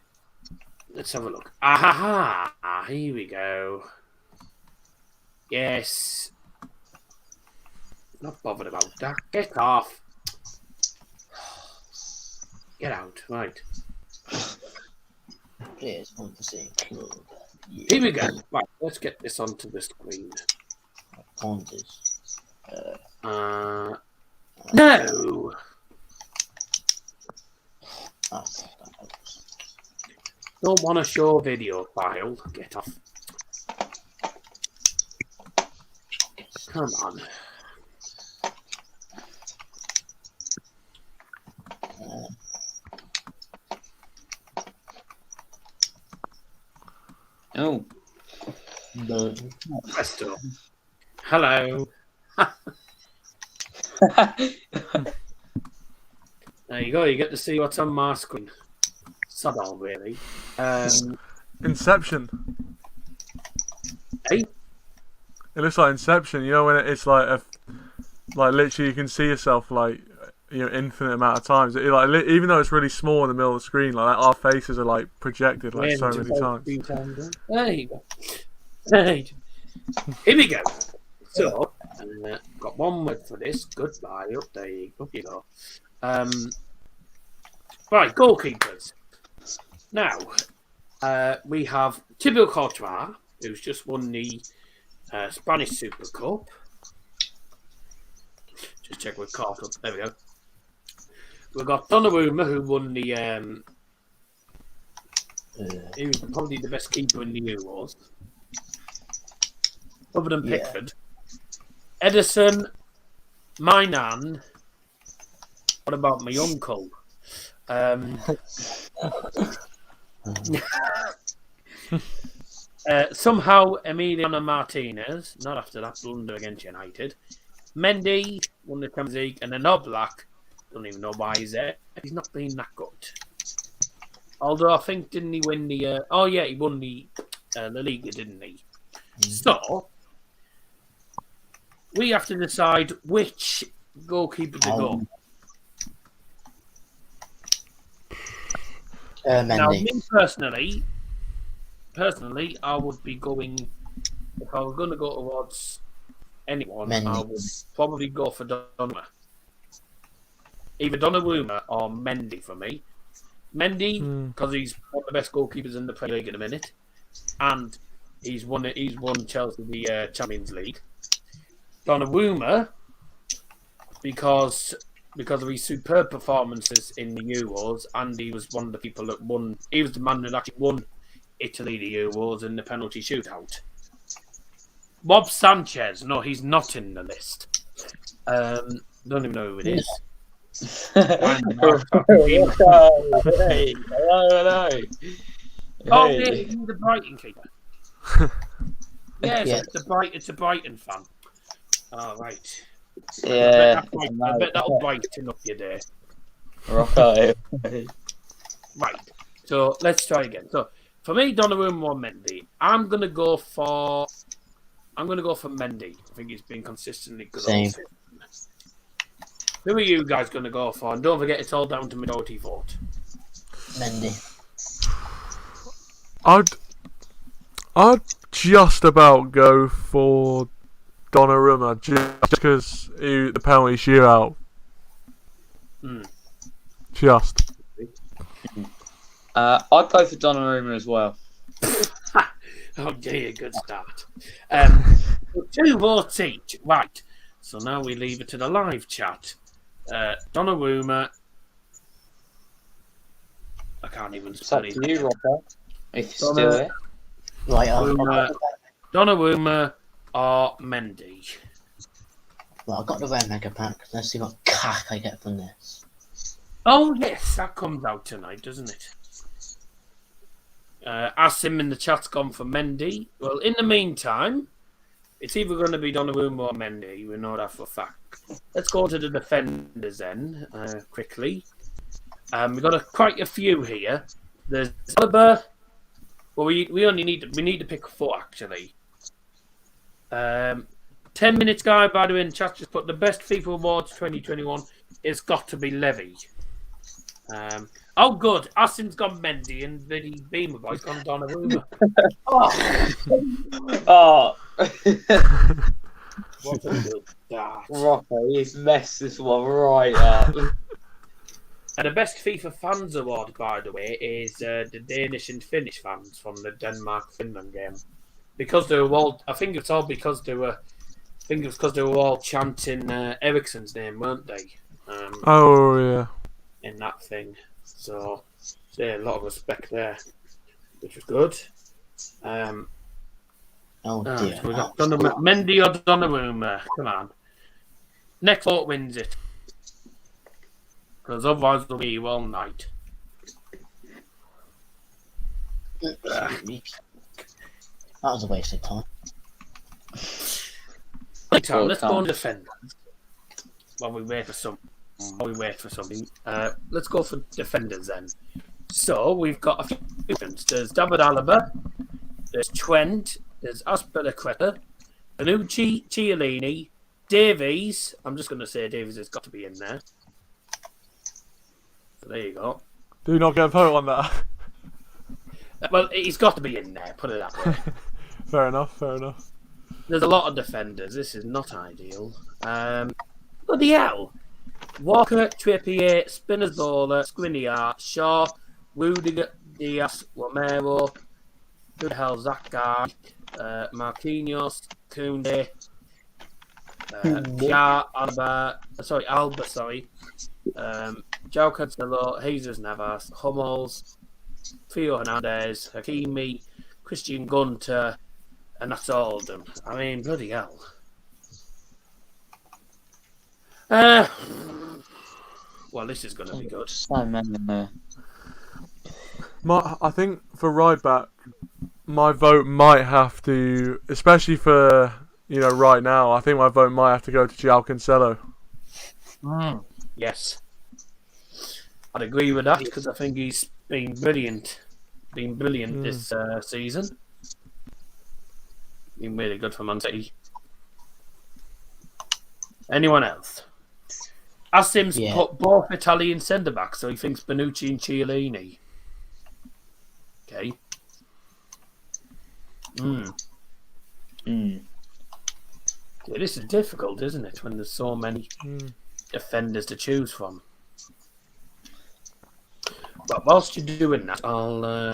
Let's have a look. Ah, here we go. Yes. Not bothered about that. Get off. Get out. Right. Players want to see club. Yeah. Here we go. Right. Let's get this onto the screen. Pointers. No. Oh, that helps. Don't want to show video file. Get off. Come on. Oh. No. Presto. Hello. There you go. You get to see what's on my screen. Subtle, really. Inception. Hey? It looks like Inception. You know when it's like literally you can see yourself like infinite amount of times. Even though it's really small in the middle of the screen, like our faces are like projected like so many times. There you go. Right. Here we go. So, got one word for this. Goodbye. Up there you go. Right, goalkeepers. Now, we have Thibaut Courtois, who's just won the Spanish Super Cup. Just check we're caught up. There we go. We've got Donnarumma, who won the. He was probably the best keeper in the Euros, other than Pickford. Edison, my nan. What about my uncle? Somehow Emiliano Martinez, not after that blunder against United. Mendy won the Champions League, and then Oblak, don't even know why he's there. He's not been that good. Although I think, didn't he win the... he won the La Liga, didn't he? So, we have to decide which goalkeeper to go. Now, me personally, I would be going... If I was going to go towards anyone, Mendy. I would probably go for Donnarumma. Either Donnarumma or Mendy for me. Mendy, because he's one of the best goalkeepers in the Premier League at the minute, and he's won Chelsea the Champions League. Donnarumma, because of his superb performances in the Euros, and he was one of the people that won. He was the man that actually won Italy the Euros in the penalty shootout. Bob Sanchez, no, he's not in the list. Don't even know who it is. Hello. Oh, yeah, he's the Brighton keeper. Yes, Yeah. it's a Brighton fan. All right. Yeah. I bet that'll brighten up your day. Rocco. Right. So let's try again. So for me, Donnarumma or Mendy, I'm gonna go for Mendy. I think he's been consistently good. Same. Who are you guys going to go for? And don't forget, it's all down to majority vote. Mendy. I'd just about go for Donnarumma just because the penalty shootout. Just. I'd go for Donnarumma as well. Oh dear, good start. 2 votes each. Right. So now we leave it to the live chat. Donnarumma. I can't even It's up spell to you, Rafa. If you're still here. Right, Donnarumma or Mendy. well, I've got the rare mega pack. Let's see what cack I get from this. Oh yes, that comes out tonight, doesn't it? Asim in the chat's gone for Mendy. Well, in the meantime, it's either going to be Donnarumma or Mendy. We know that for a fact. Let's go to the defenders then, quickly. We've got quite a few here. There's Alaba. Well, we only need to pick 4 actually. 10 minutes guy, by the way, in the chat just put the best FIFA awards 2021. It's got to be Levy. Oh, good. Asim's gone Mendy and the Beamer boy's gone Donnarumma. Oh. What a good start. Rafa, he's messed this one right up. And the best FIFA fans award, by the way, is the Danish and Finnish fans from the Denmark-Finland game. Because they were all, I think it's all because they were, all chanting Eriksen's name, weren't they? Oh yeah. In that thing. So, yeah, a lot of respect there, which was good. Oh dear. So we got Mendy or Donnarumma. Come on. Next vote wins it. Because otherwise we'll be all night. That was a waste of time. Let's go on defenders. While we wait for something. Let's go for defenders then. So we've got a few different. There's David Alaba, there's Trent, there's Aspilicueta, Bonucci, Chiellini, Davies. I'm just going to say Davies has got to be in there. So there you go. Do not get a vote on that. Well, he's got to be in there. Put it that way. Fair enough. There's a lot of defenders. This is not ideal. Bloody hell. Walker, Trippier, Spinazzola, Skriniar, Shaw, Rudiger, Diaz, Romero, who the hell's that guy? Marquinhos, Koundé, Alba, João Cancelo, Jesus Navas, Hummels, Theo Hernandez, Hakimi, Christian Gunter, and that's all of them. I mean, bloody hell. Well, this is going to be good. So many in there. I think for right back, my vote might have to, especially for right now. I think my vote might have to go to João Cancelo. Yes, I'd agree with that because I think he's been brilliant. This season. Been really good for Man City. Anyone else? Asim's put both Italian centre backs, so he thinks Bonucci and Chiellini. Okay. Yeah, this is difficult, isn't it? When there's so many defenders to choose from. But whilst you're doing that, I'll.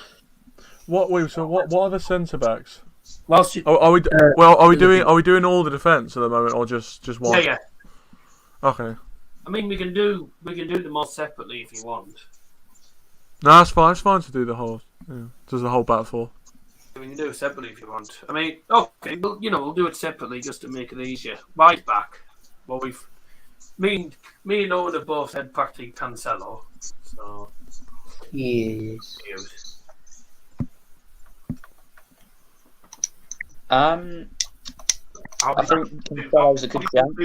What are the centre backs? Whilst you, are we doing all the defence at the moment, or just one? Yeah. Okay. I mean, we can do them all separately if you want. No, that's fine. It's fine to do the whole. Does the whole back four. We can do it separately if you want. I mean, okay, well, we'll do it separately just to make it easier. Right back. Well, me and Owen have both said practically Cancelo. So. Yes. I think Cancelo's a good shout.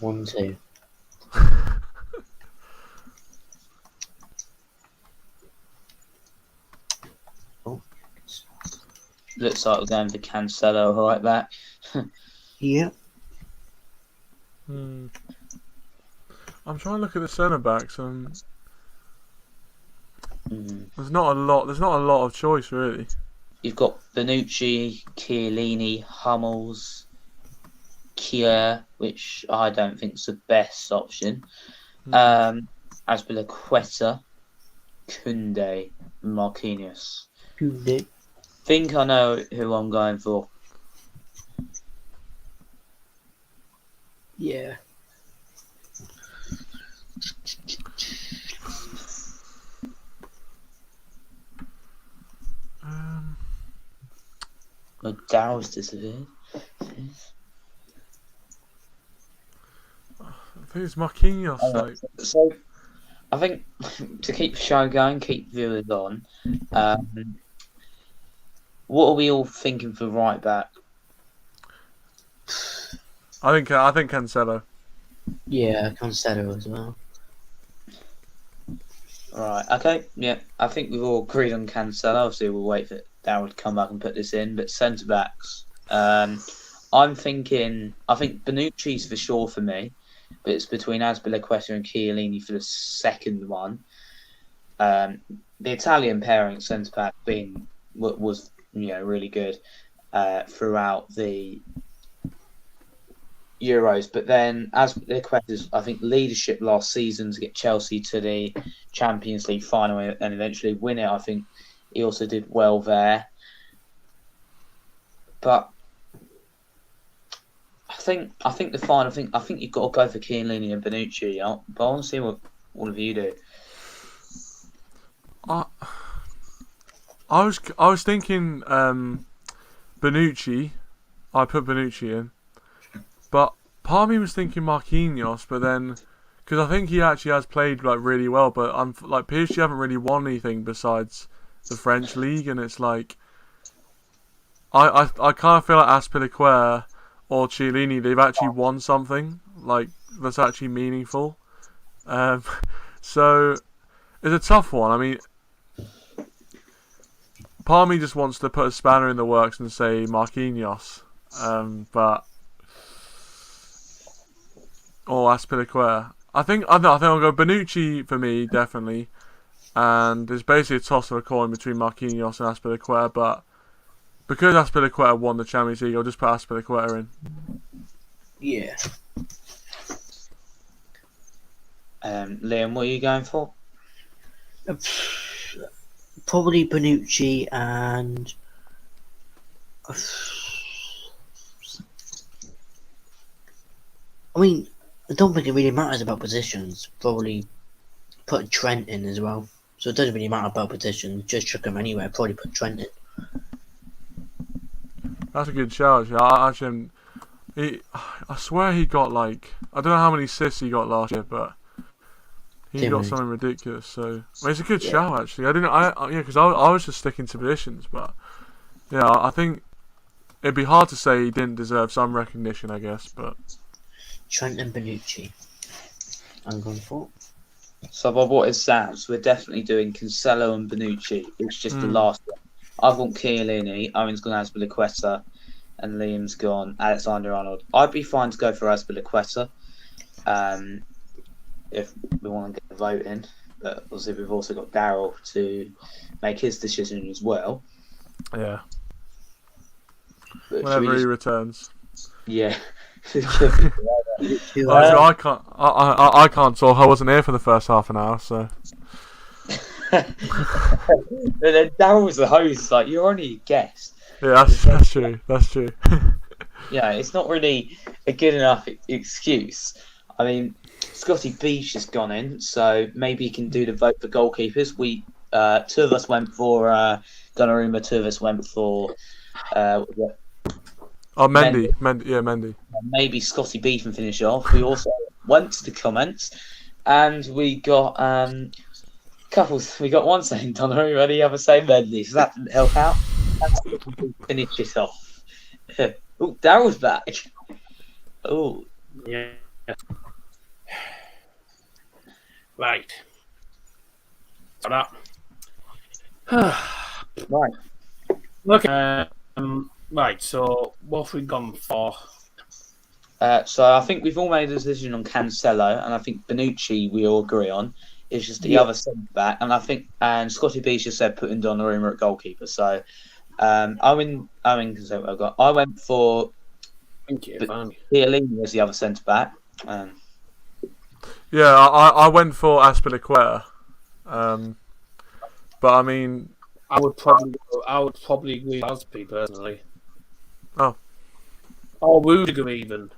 1, 2. Looks like we're going for Cancelo right back. Yeah. I'm trying to look at the centre backs and There's not a lot. There's not a lot of choice really. You've got Bonucci, Chiellini, Hummels, Kier, which I don't think is the best option. Azpilicueta, Koundé, and Marquinhos. Koundé. Think I know who I'm going for. Yeah. Oh, Daryl's disappeared. I think it's Marquinhos. Like, So, I think to keep the show going, keep viewers on. What are we all thinking for right back? I think Cancelo. Yeah, Cancelo as well. Right. Okay. Yeah. I think we've all agreed on Cancelo. Obviously, we'll wait for Daryl to come back and put this in. But centre backs, I'm thinking. I think Bonucci's for sure for me, but it's between Azpilicueta and Chiellini for the second one. The Italian pairing centre back was really good throughout the Euros, but then Azpilicueta's I think leadership last season to get Chelsea to the Champions League final and eventually win it. I think he also did well there, but I think the final thing. I think you've got to go for Chiellini and Bonucci. But I want to see what all of you do. I was thinking Bonucci. I put Bonucci in, but part of me was thinking Marquinhos. But then, because I think he actually has played like really well, but like PSG haven't really won anything besides the French league, and it's like I kind of feel like Azpilicueta or Chiellini, they've actually won something like that's actually meaningful. So it's a tough one. I mean, part of me just wants to put a spanner in the works and say Marquinhos, but or Azpilicueta. I think I'll go Bonucci for me definitely, and it's basically a toss of a coin between Marquinhos and Azpilicueta. But because Azpilicueta won the Champions League, I'll just put Azpilicueta in. Yeah. Liam, what are you going for? Probably Bonucci and I mean, I don't think it really matters about positions. Probably put Trent in as well. So it doesn't really matter about positions. Just chuck him anywhere. Probably put Trent in. That's a good shout. I swear he got like I don't know how many assists he got last year, but he got something ridiculous. So it's a good shout actually. Because I was just sticking to positions, but yeah, I think it'd be hard to say he didn't deserve some recognition, I guess. But Trent and Bonucci. I'm going for. So by what it sounds, we're definitely doing Cancelo and Bonucci. It's just the last one. I've gone Chiellini, Owen's gone Azpilicueta, and Liam's gone Alexander-Arnold. I'd be fine to go for Azpilicueta if we want to get the vote in. But obviously we've also got Daryl to make his decision as well. Yeah. But Whenever he returns. Yeah. I can't talk. I wasn't here for the first half an hour, so. But then Daryl's the host. Like, you're only a guest. Yeah, that's true. That's true. Yeah, it's not really a good enough excuse. I mean, Scotty Beach has gone in, so maybe he can do the vote for goalkeepers. We two of us went for Donnarumma. Two of us went for Mendy. Maybe Scotty B can finish off. We also went to the comments, and we got couples. We got one saying Donnarumma, and the other saying Mendy. So that didn't help out. Finish it off. Oh, Daryl's back. Oh, Yeah. Right. So that. right. Okay. Right. So what have we gone for? So I think we've all made a decision on Cancelo, and I think Bonucci we all agree on. It's just the other centre back, and I think Scotty B just said putting Donnarumma at goalkeeper. So I went for Thank you. Chiellini as the other centre back. Yeah, I went for Aspilicueta. But I mean, I would probably agree with Aspi personally. Oh. Or Rudiger even.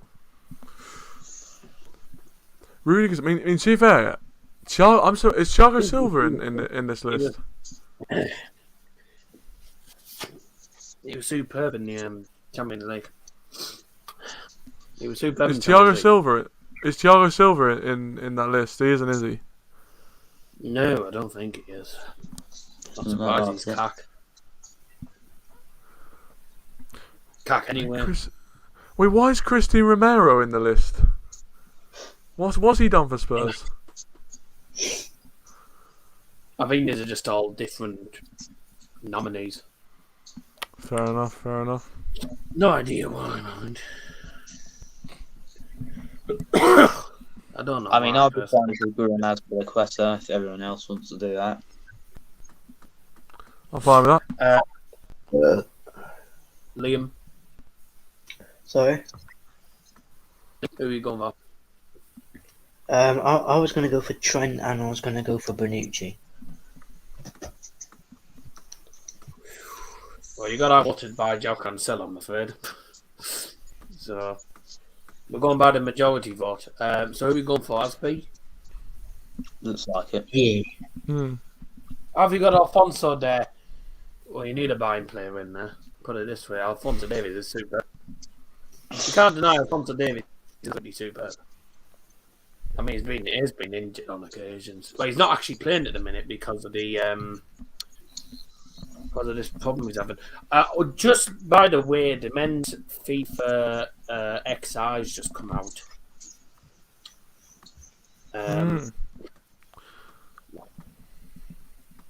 Rudiger's. I mean, to be fair, is Thiago Silva in this list? He was superb in the Champions League. He was superb. Is Thiago Silva in that list? He isn't, is he? No, I don't think he is. Not surprised he's cack. Cack anyway. Wait, why is Christian Romero in the list? What's he done for Spurs? I think these are just all different nominees. Fair enough. No idea why, man. I don't know. I mean, I'll be fine with Bruno Aspilicueta if everyone else wants to do that. I'm fine with that. Liam, Sorry. who are you going for? I was going to go for Trent and I was going to go for Bonucci. Well, you got outvoted by Joe Cancel, I'm afraid. So, we're going by the majority vote. So, who are we going for, Aspi? Looks like it. Yeah. Have you got Alfonso there? Well, you need a buying player in there. Put it this way, Alfonso Davies is super. You can't deny Alfonso Davies is pretty superb. I mean, he's been injured on occasions. But he's not actually playing at the minute because of the this problem he's having. Just by the way, the men's FIFA XI's just come out.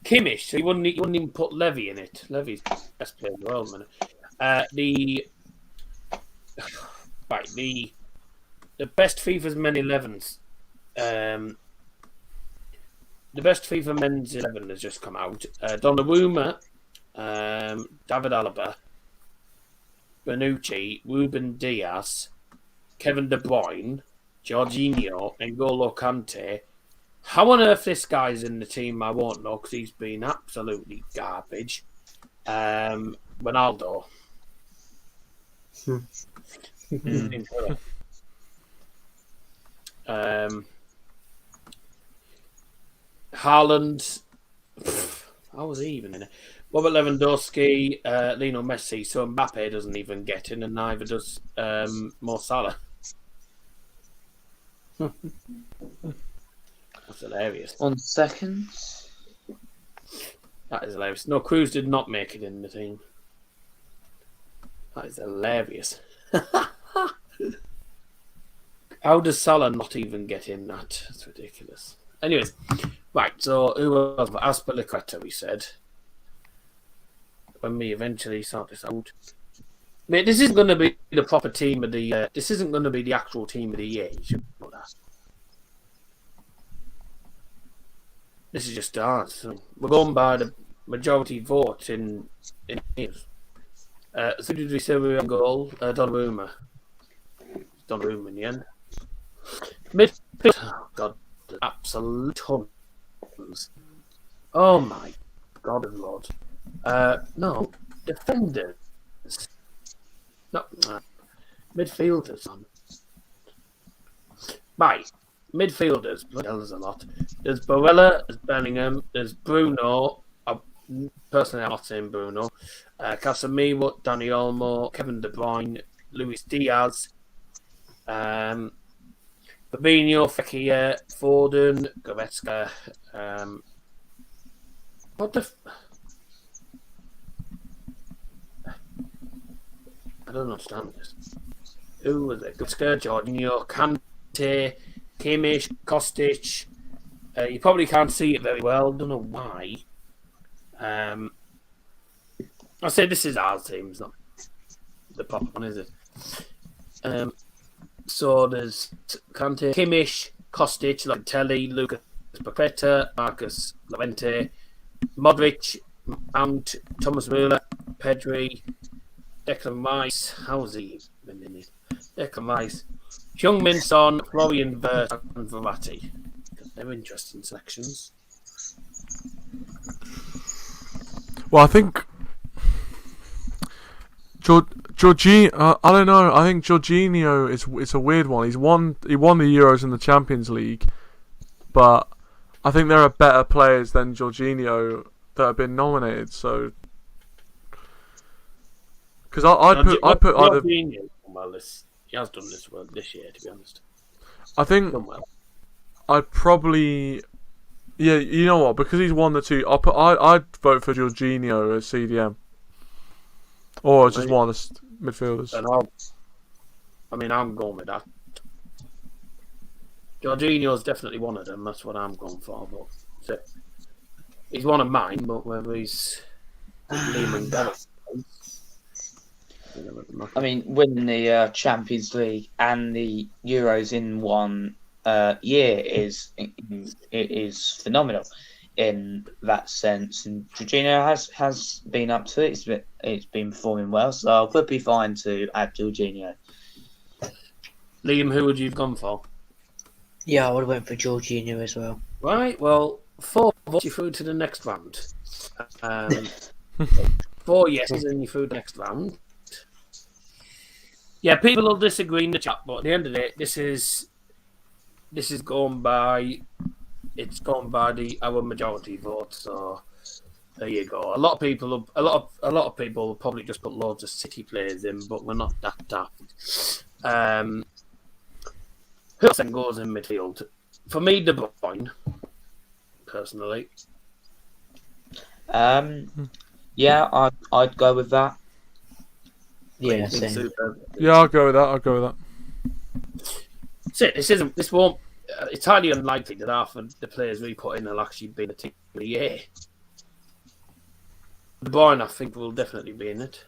Kimmich, so you wouldn't even put Levy in it. Levy's best player in the world, man. The best FIFA's men 11s. The best FIFA men's 11 has just come out. Donnarumma, David Alaba, Bonucci, Ruben Diaz, Kevin De Bruyne, Jorginho, and N'Golo Kante. How on earth this guy's in the team, I won't know because he's been absolutely garbage. Ronaldo. Haaland. How was he even in it? Robert Lewandowski, Lionel Messi. So Mbappe doesn't even get in, and neither does Mo Salah. That's hilarious. 1 second. That is hilarious. No, Cruz did not make it in the team. That is hilarious. How does Salah not even get in that? That's ridiculous. Anyways, right, so who else? Aspilicueta, we said. When we eventually sort this out. Mate, this isn't going to be the proper team of the this isn't going to be the actual team of the year. You should know that. This is just ours. So we're going by the majority vote in here. So did we say we were on goal? Donnarumma. Donnarumma in the end. Midfield. Oh, God. Absolute tons. Oh, my God and Lord. No. Defenders. No. Midfielders. Right. Midfielders. Bloody hell, there's a lot. There's Barella, there's Bellingham, there's Bruno. Personally, I'm not saying Bruno. Casemiro, Dani Olmo, Kevin De Bruyne, Luis Diaz, Fabinho, Fekir, Foden, Goretzka. What the? I don't understand this. Who was it? Goretzka, Jorginho, Kante, Kimmich, Kostic. You probably can't see it very well. Don't know why. I say this is our team, it's not the proper one, is it? So there's Kante, Kimmich, Kostic, Locatelli, Lucas Paqueta, Marcus Llorente, Modric, Mount, Thomas Müller, Pedri, Declan Rice. How's he been in it? Declan Rice, Heung-min Son, Florian Wirtz, and Verratti. They're interesting selections. Well, I think Jorginho. I don't know. I think Jorginho is a weird one. He won the Euros in the Champions League, but I think there are better players than Jorginho that have been nominated. So, because I put either. Jorginho, well, he has done this well this year, to be honest. I think Well. I'd probably. Yeah, you know what? Because he's won the two, I'd vote for Jorginho as CDM, or just one of the midfielders. And I'm going with that. Jorginho's definitely one of them. That's what I'm going for. But so, he's one of mine. But whether he's Liam and Gareth, I mean, winning the Champions League and the Euros in one year is phenomenal in that sense, and Jorginho has been up to it. It's been performing well, so I would be fine to add Jorginho. Liam, who would you have gone for? Yeah, I would have went for Jorginho as well. Right, well, 4 votes you through to the next round. 4 yeses and you through the next round. Yeah, people will disagree in the chat, but at the end of it, this is gone by. It's gone by our majority vote. So there you go. A lot of people will probably just put loads of City players in, but we're not that daft. Who else then goes in midfield? For me, De Bruyne, personally. Yeah, I'd go with that. Yeah, Same. same. Yeah, I'll go with that. This won't. It's highly unlikely that half of the players we put in will actually be in the team of the year. De Bruyne, I think, will definitely be in it.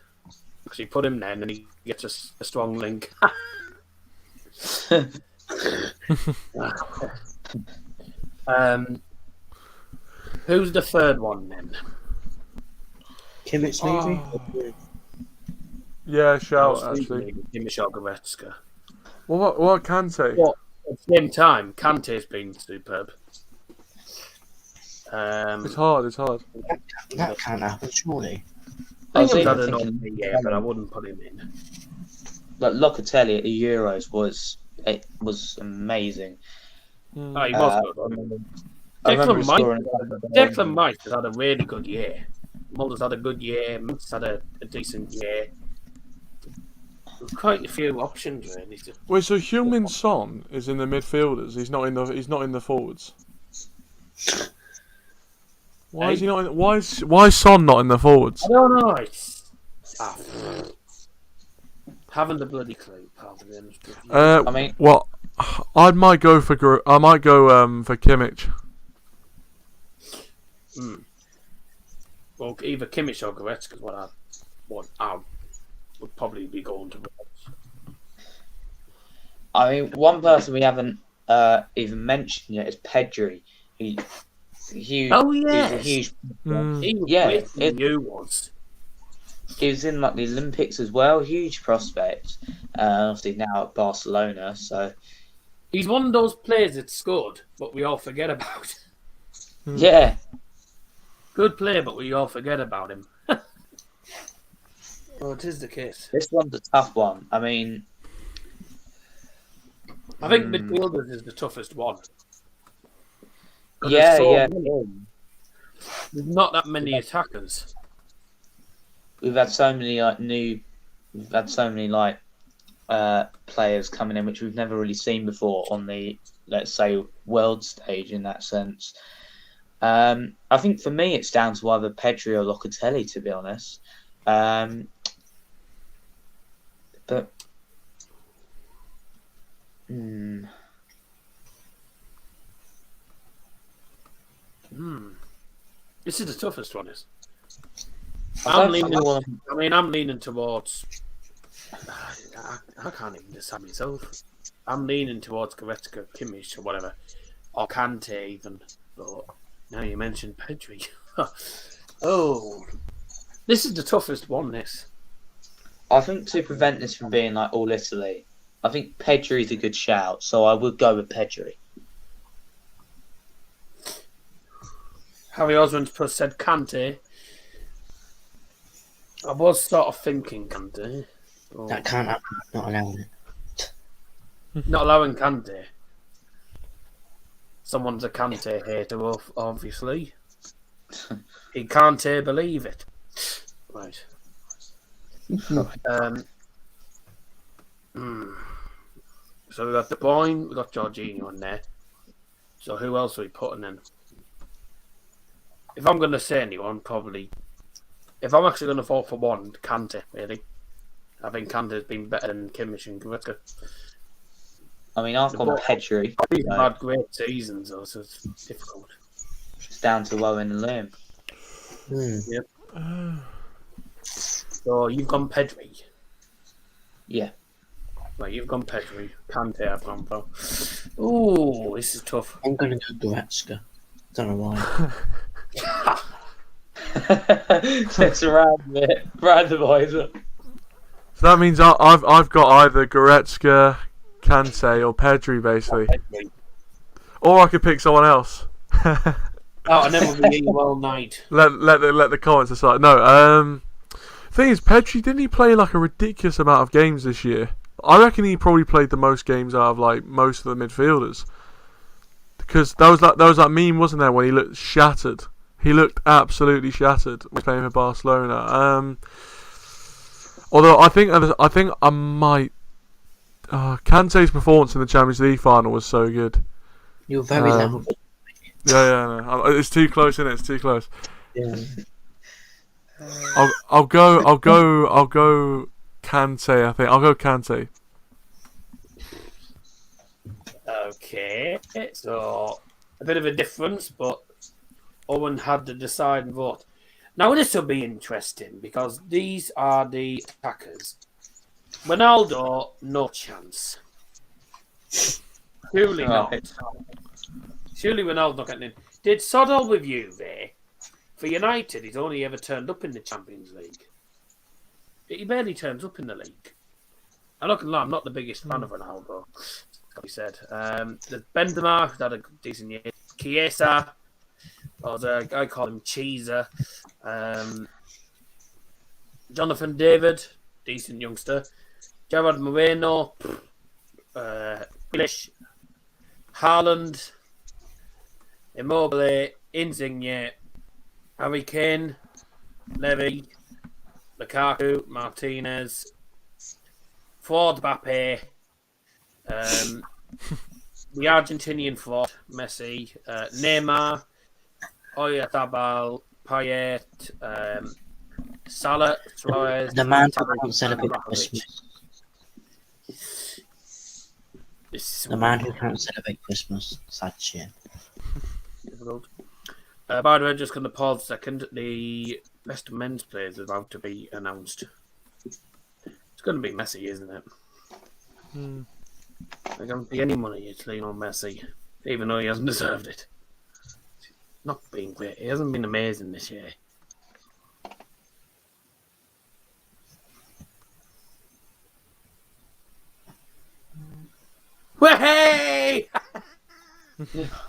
Because you put him there and then he gets a strong link. Who's the third one then? Kimmich, maybe? Yeah, shout actually. Kimmich or Goretzka. What Kante? But at the same time, Kante's been superb. It's hard. That can't happen, surely. I was He's even had an thinking, okay year, but I wouldn't put him in. like Locatelli at the Euros was amazing. Oh, he was good. I remember Declan Rice has had a really good year. Mulder's had a good year. Mint's had a decent year. There's quite a few options really. Wait, so Heung-min Son is in the midfielders. He's not in the forwards. Why is he not? Why is Son not in the forwards? I don't know. Haven't the bloody clue. I mean, well, I might go for Kimmich. Well, either Kimmich or Goretzka is what I would probably be going to. I mean, one person we haven't even mentioned yet is Pedri. He's huge. Oh yes, he's a huge. He was Yeah, you was. He was in like the Olympics as well. Huge prospect. Obviously now at Barcelona. So He's one of those players that scored, but we all forget about. yeah, Good player, but we all forget about him. Oh, it is the case. this one's a tough one. I mean, I think midfielders is the toughest one. 'Cause yeah. There's not that many attackers. We've had so many players coming in which we've never really seen before on the, let's say, world stage in that sense. I think for me it's down to either Pedri or Locatelli, to be honest. But This is the toughest one. I I'm leaning towards. I can't even decide myself. I'm leaning towards Goretzka, Kimmich, or whatever, or Kante even. but now you mentioned Pedri. Oh, this is the toughest one, this. I think to prevent this from being like all Italy, I think Pedri's a good shout, so I would go with Pedri. Harry Osmond said Kante. I was sort of thinking Kante. Oh. That can't happen. Not allowing it. Not allowing Kante. Someone's a Kante hater, obviously. He can't believe it. Right. So we got De Bruyne, we got Jorginho in there. So who else are we putting in? If I'm going to say anyone, probably. If I'm actually going to vote for one, Kante, really. I think Kante's been better than Kimmich and Goretzka. I mean, I've gone Pedri. He's had great seasons, though, so it's difficult. It's down to Owen and Liam. Yep. So you've gone Pedri. Yeah. Right, you've gone Pedri. Kante, I've gone for. Ooh, this is tough. I'm going to go Goretzka. Don't know why. It's around the boys. So that means I've got either Goretzka, Kante, or Pedri, basically. Or I could pick someone else. Oh, and then we'll be here all night. Let the comments decide. No, thing is, Pedri, didn't he play like a ridiculous amount of games this year? I reckon he probably played the most games out of like most of the midfielders. Because there was that meme, wasn't there, when he looked shattered. He looked absolutely shattered when playing for Barcelona. Although I think I might. Kante's performance in the Champions League final was so good. You're very level. Yeah, no. It's too close, isn't it? It's too close. Yeah. I'll go Kante. I think I'll go Kante. Okay, so a bit of a difference, but Owen had the deciding vote. Now this will be interesting because these are the attackers. Ronaldo, no chance. Surely not. Surely Ronaldo not getting in. Did Sodal with you there? For United, he's only ever turned up in the Champions League. He barely turns up in the league. I'm not gonna lie, I'm not the biggest fan of Ronaldo. He said. There's Benzema, who's had a decent year. Chiesa, or the guy called him Cheeser. Jonathan David, decent youngster. Gerard Moreno, Grealish, Haaland, Immobile, Insigne, Harry Kane, Levy, Lukaku, Martinez, Ford, Mbappe, the Argentinian fraud, Messi, Neymar, Oyarzabal, Payet, Salah, Suarez. The man who can't celebrate Christmas. The man who can't celebrate Christmas. Sad shit. Difficult. By the way, just going to pause a second. The best men's players is about to be announced. It's going to be Messi, isn't it? There can't be any money it's leaning on Messi, even though he hasn't deserved it. Not being great. He hasn't been amazing this year. Hey!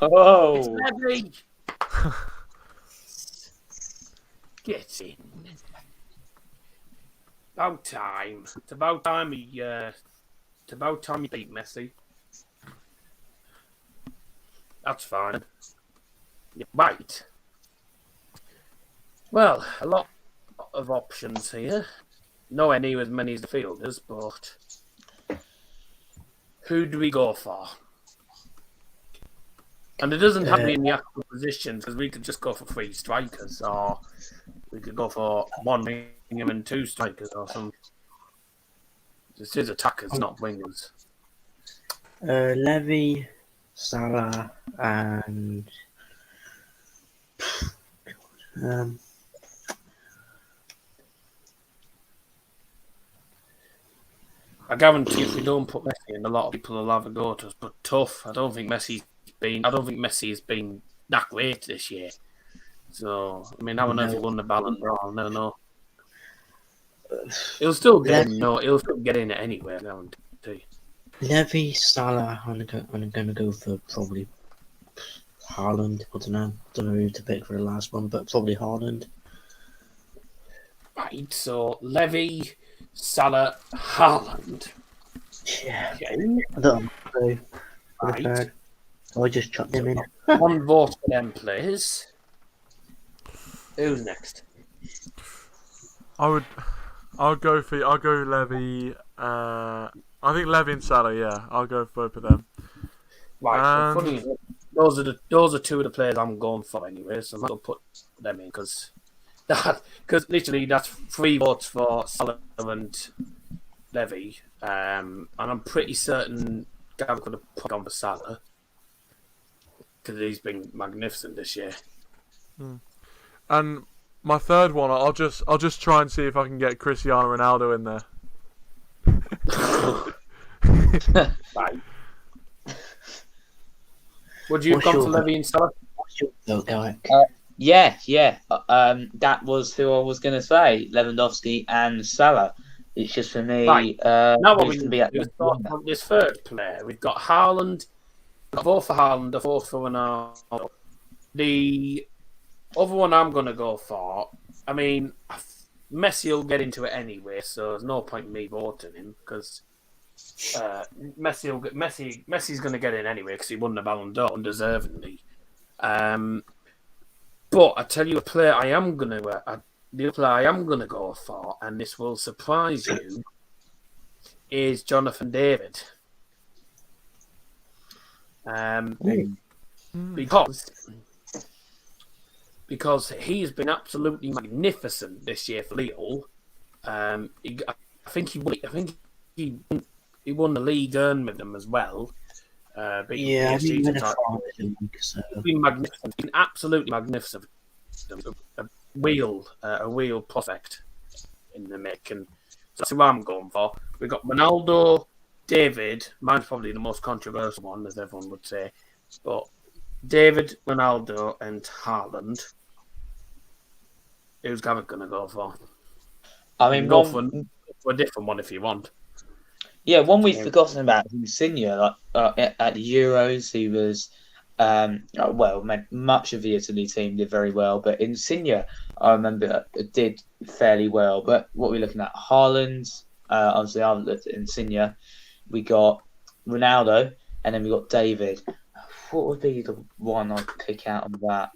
Oh! It's Levy! Get in. About time. It's about time he beat Messi. That's fine. Yeah, right. Well, a lot of options here. Nowhere near as many as the fielders, but who do we go for? And it doesn't have to be in the actual positions, because we could just go for 3 strikers, or we could go for 1 winger and 2 strikers or something. This is attackers, not wingers. Levy, Salah, and I guarantee if we don't put Messi in, a lot of people will have a go at us. But tough. I don't think Messi has been that great this year. So, I mean, I don't know if he won the Ballon d'Or. I don't know. He'll still get in. No, he'll still get in anyway. I guarantee. Levy, Salah, I'm gonna go for probably Haaland. I don't know who to pick for the last one, but probably Haaland. Right, so Levy, Salah, Haaland. Yeah. Okay. I don't know. Right. I just chucked them in. One vote for them, please. Who's next? I'll go Levy. I think Levy and Salah. Yeah, I'll go for both of them. Right, so funny, those are two of the players I'm going for anyway, so I'm not going to put them in because literally that's 3 votes for Salah and Levy, and I'm pretty certain Gavin could have put on for Salah because he's been magnificent this year. And my third one, I'll just try and see if I can get Cristiano Ronaldo in there. Right. Would you have gone for Levy and Salah? Yeah. That was who I was going to say, Lewandowski and Salah. It's just for me. Right. Now what we can can be at do is talk about this third player. We've got Haaland. A vote for Haaland, a vote for Ronaldo. The other one I'm going to go for, I mean, Messi will get into it anyway, so there's no point in me voting him because Messi's going to get in anyway because he won the Ballon d'Or undeservingly. But I tell you, the player I am going to go for, and this will surprise you, is Jonathan David. Because he's been absolutely magnificent this year for Lille. I think he won the league with them as well. He's been magnificent, been absolutely magnificent. A wheel prospect in the making. So that's who I'm going for. We've got Ronaldo, David. Mine's probably the most controversial one, as everyone would say. But David, Ronaldo, and Haaland. Who's Gavin going to go for? I mean, go for a different one if you want. Yeah, one we've forgotten about Insigne. At the Euros, he was much of the Italy team did very well, but Insigne, I remember, did fairly well. But what we're looking at, Haaland, obviously I've looked at Insigne. We got Ronaldo, and then we got David. What would be the one I'd pick out of that?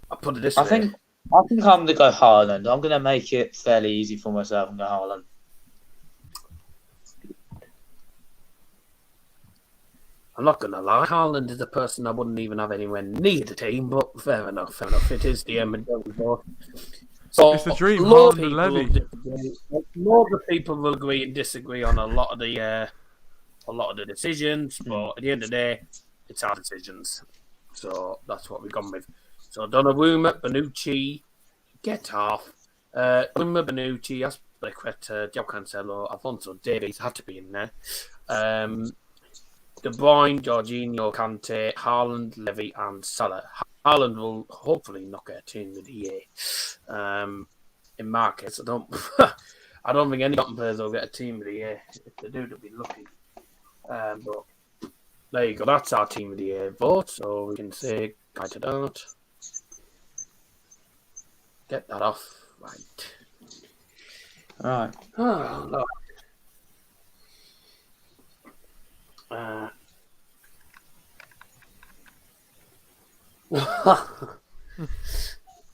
I'll put it this way. I think I'm going to go Haaland. I'm going to make it fairly easy for myself and go Haaland. I'm not going to lie. Haaland is a person I wouldn't even have anywhere near the team, but fair enough. It is the Emmerdale vote. So It's the dream, Haaland and Levy. Loads of people will agree and disagree on a lot of the decisions, but at the end of the day, it's our decisions. So that's what we've gone with. So Donnarumma, Bonucci, get off. Donnarumma, Bonucci, Aspilicueta, João Cancelo, Alfonso Davies had to be in there. De Bruyne, Jorginho, Kante, Haaland, Levy, and Salah. Haaland will hopefully not get a team of the year. In my case, I don't think any Tottenham players will get a team of the year. If they do, they'll be lucky. But there you go. That's our team of the year vote. So we can say guide to that. Get that off. Right. All right. Oh, no.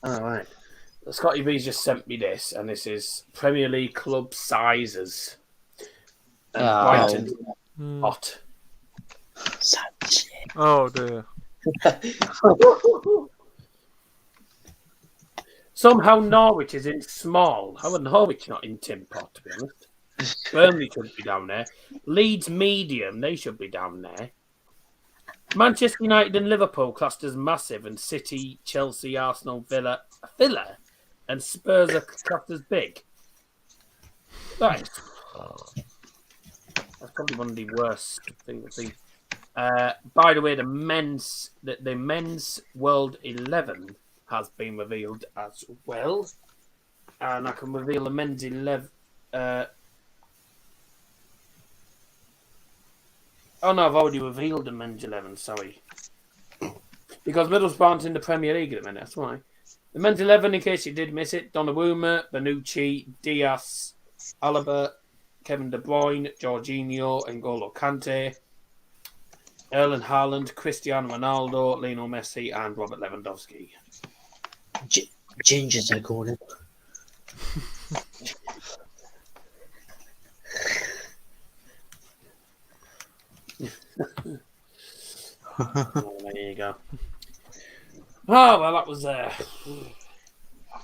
All right. Scotty B's just sent me this, and this is Premier League club sizes. And Brighton hot. Oh dear. Somehow Norwich is in small. How are Norwich not in Tim Pot, to be honest? Burnley should be down there. Leeds medium, they should be down there. Manchester United and Liverpool classed as massive, and City, Chelsea, Arsenal, Villa, and Spurs are classed as big. That's probably one of the worst things. By the way, the men's World 11 has been revealed as well, and I can reveal the men's 11. Oh no, I've already revealed the men's 11. Sorry, because Middlesbrough aren't in the Premier League at the minute. That's why. The men's 11, in case you did miss it: Donnarumma, Bonucci, Diaz, Alaba, Kevin De Bruyne, Jorginho, N'Golo Kante, Erling Haaland, Cristiano Ronaldo, Lionel Messi, and Robert Lewandowski. Gingers, I call it. Oh, there you go. Oh well, that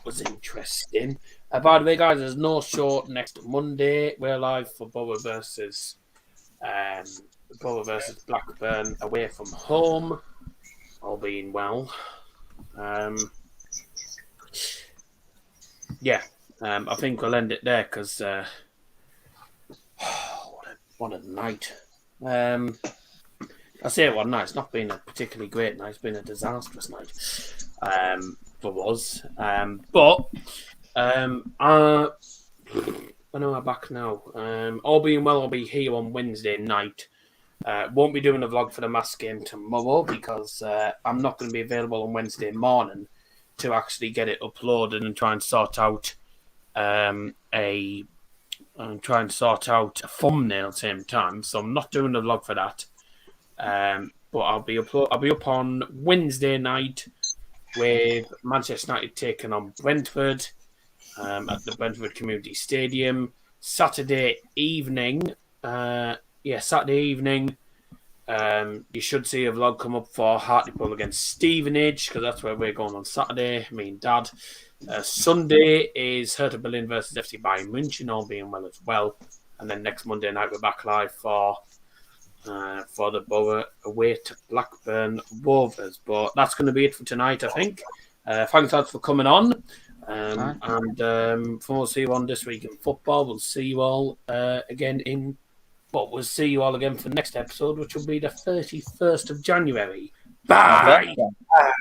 was interesting. By the way, guys, there's no show next Monday. We're live for Borough versus Blackburn away from home, all being well. I think we'll end it there because what a night. I say one night. It's not been a particularly great night. It's been a disastrous night for us. When am I back now? All being well, I'll be here on Wednesday night. Won't be doing a vlog for the Mask game tomorrow because I'm not going to be available on Wednesday morning to actually get it uploaded and try and sort out a thumbnail at the same time. So I'm not doing a vlog for that. But I'll be up on Wednesday night with Manchester United taking on Brentford at the Brentford Community Stadium. Saturday evening, you should see a vlog come up for Hartlepool against Stevenage because that's where we're going on Saturday, me and Dad. Sunday is Hertha Berlin versus FC Bayern München, all being well as well. And then next Monday night we're back live for the Borough away to Blackburn Rovers. But that's going to be it for tonight, I think. Thanks, lads, for coming on. We'll see you on This Week in Football. We'll see you all again for the next episode, which will be the 31st of January. Bye!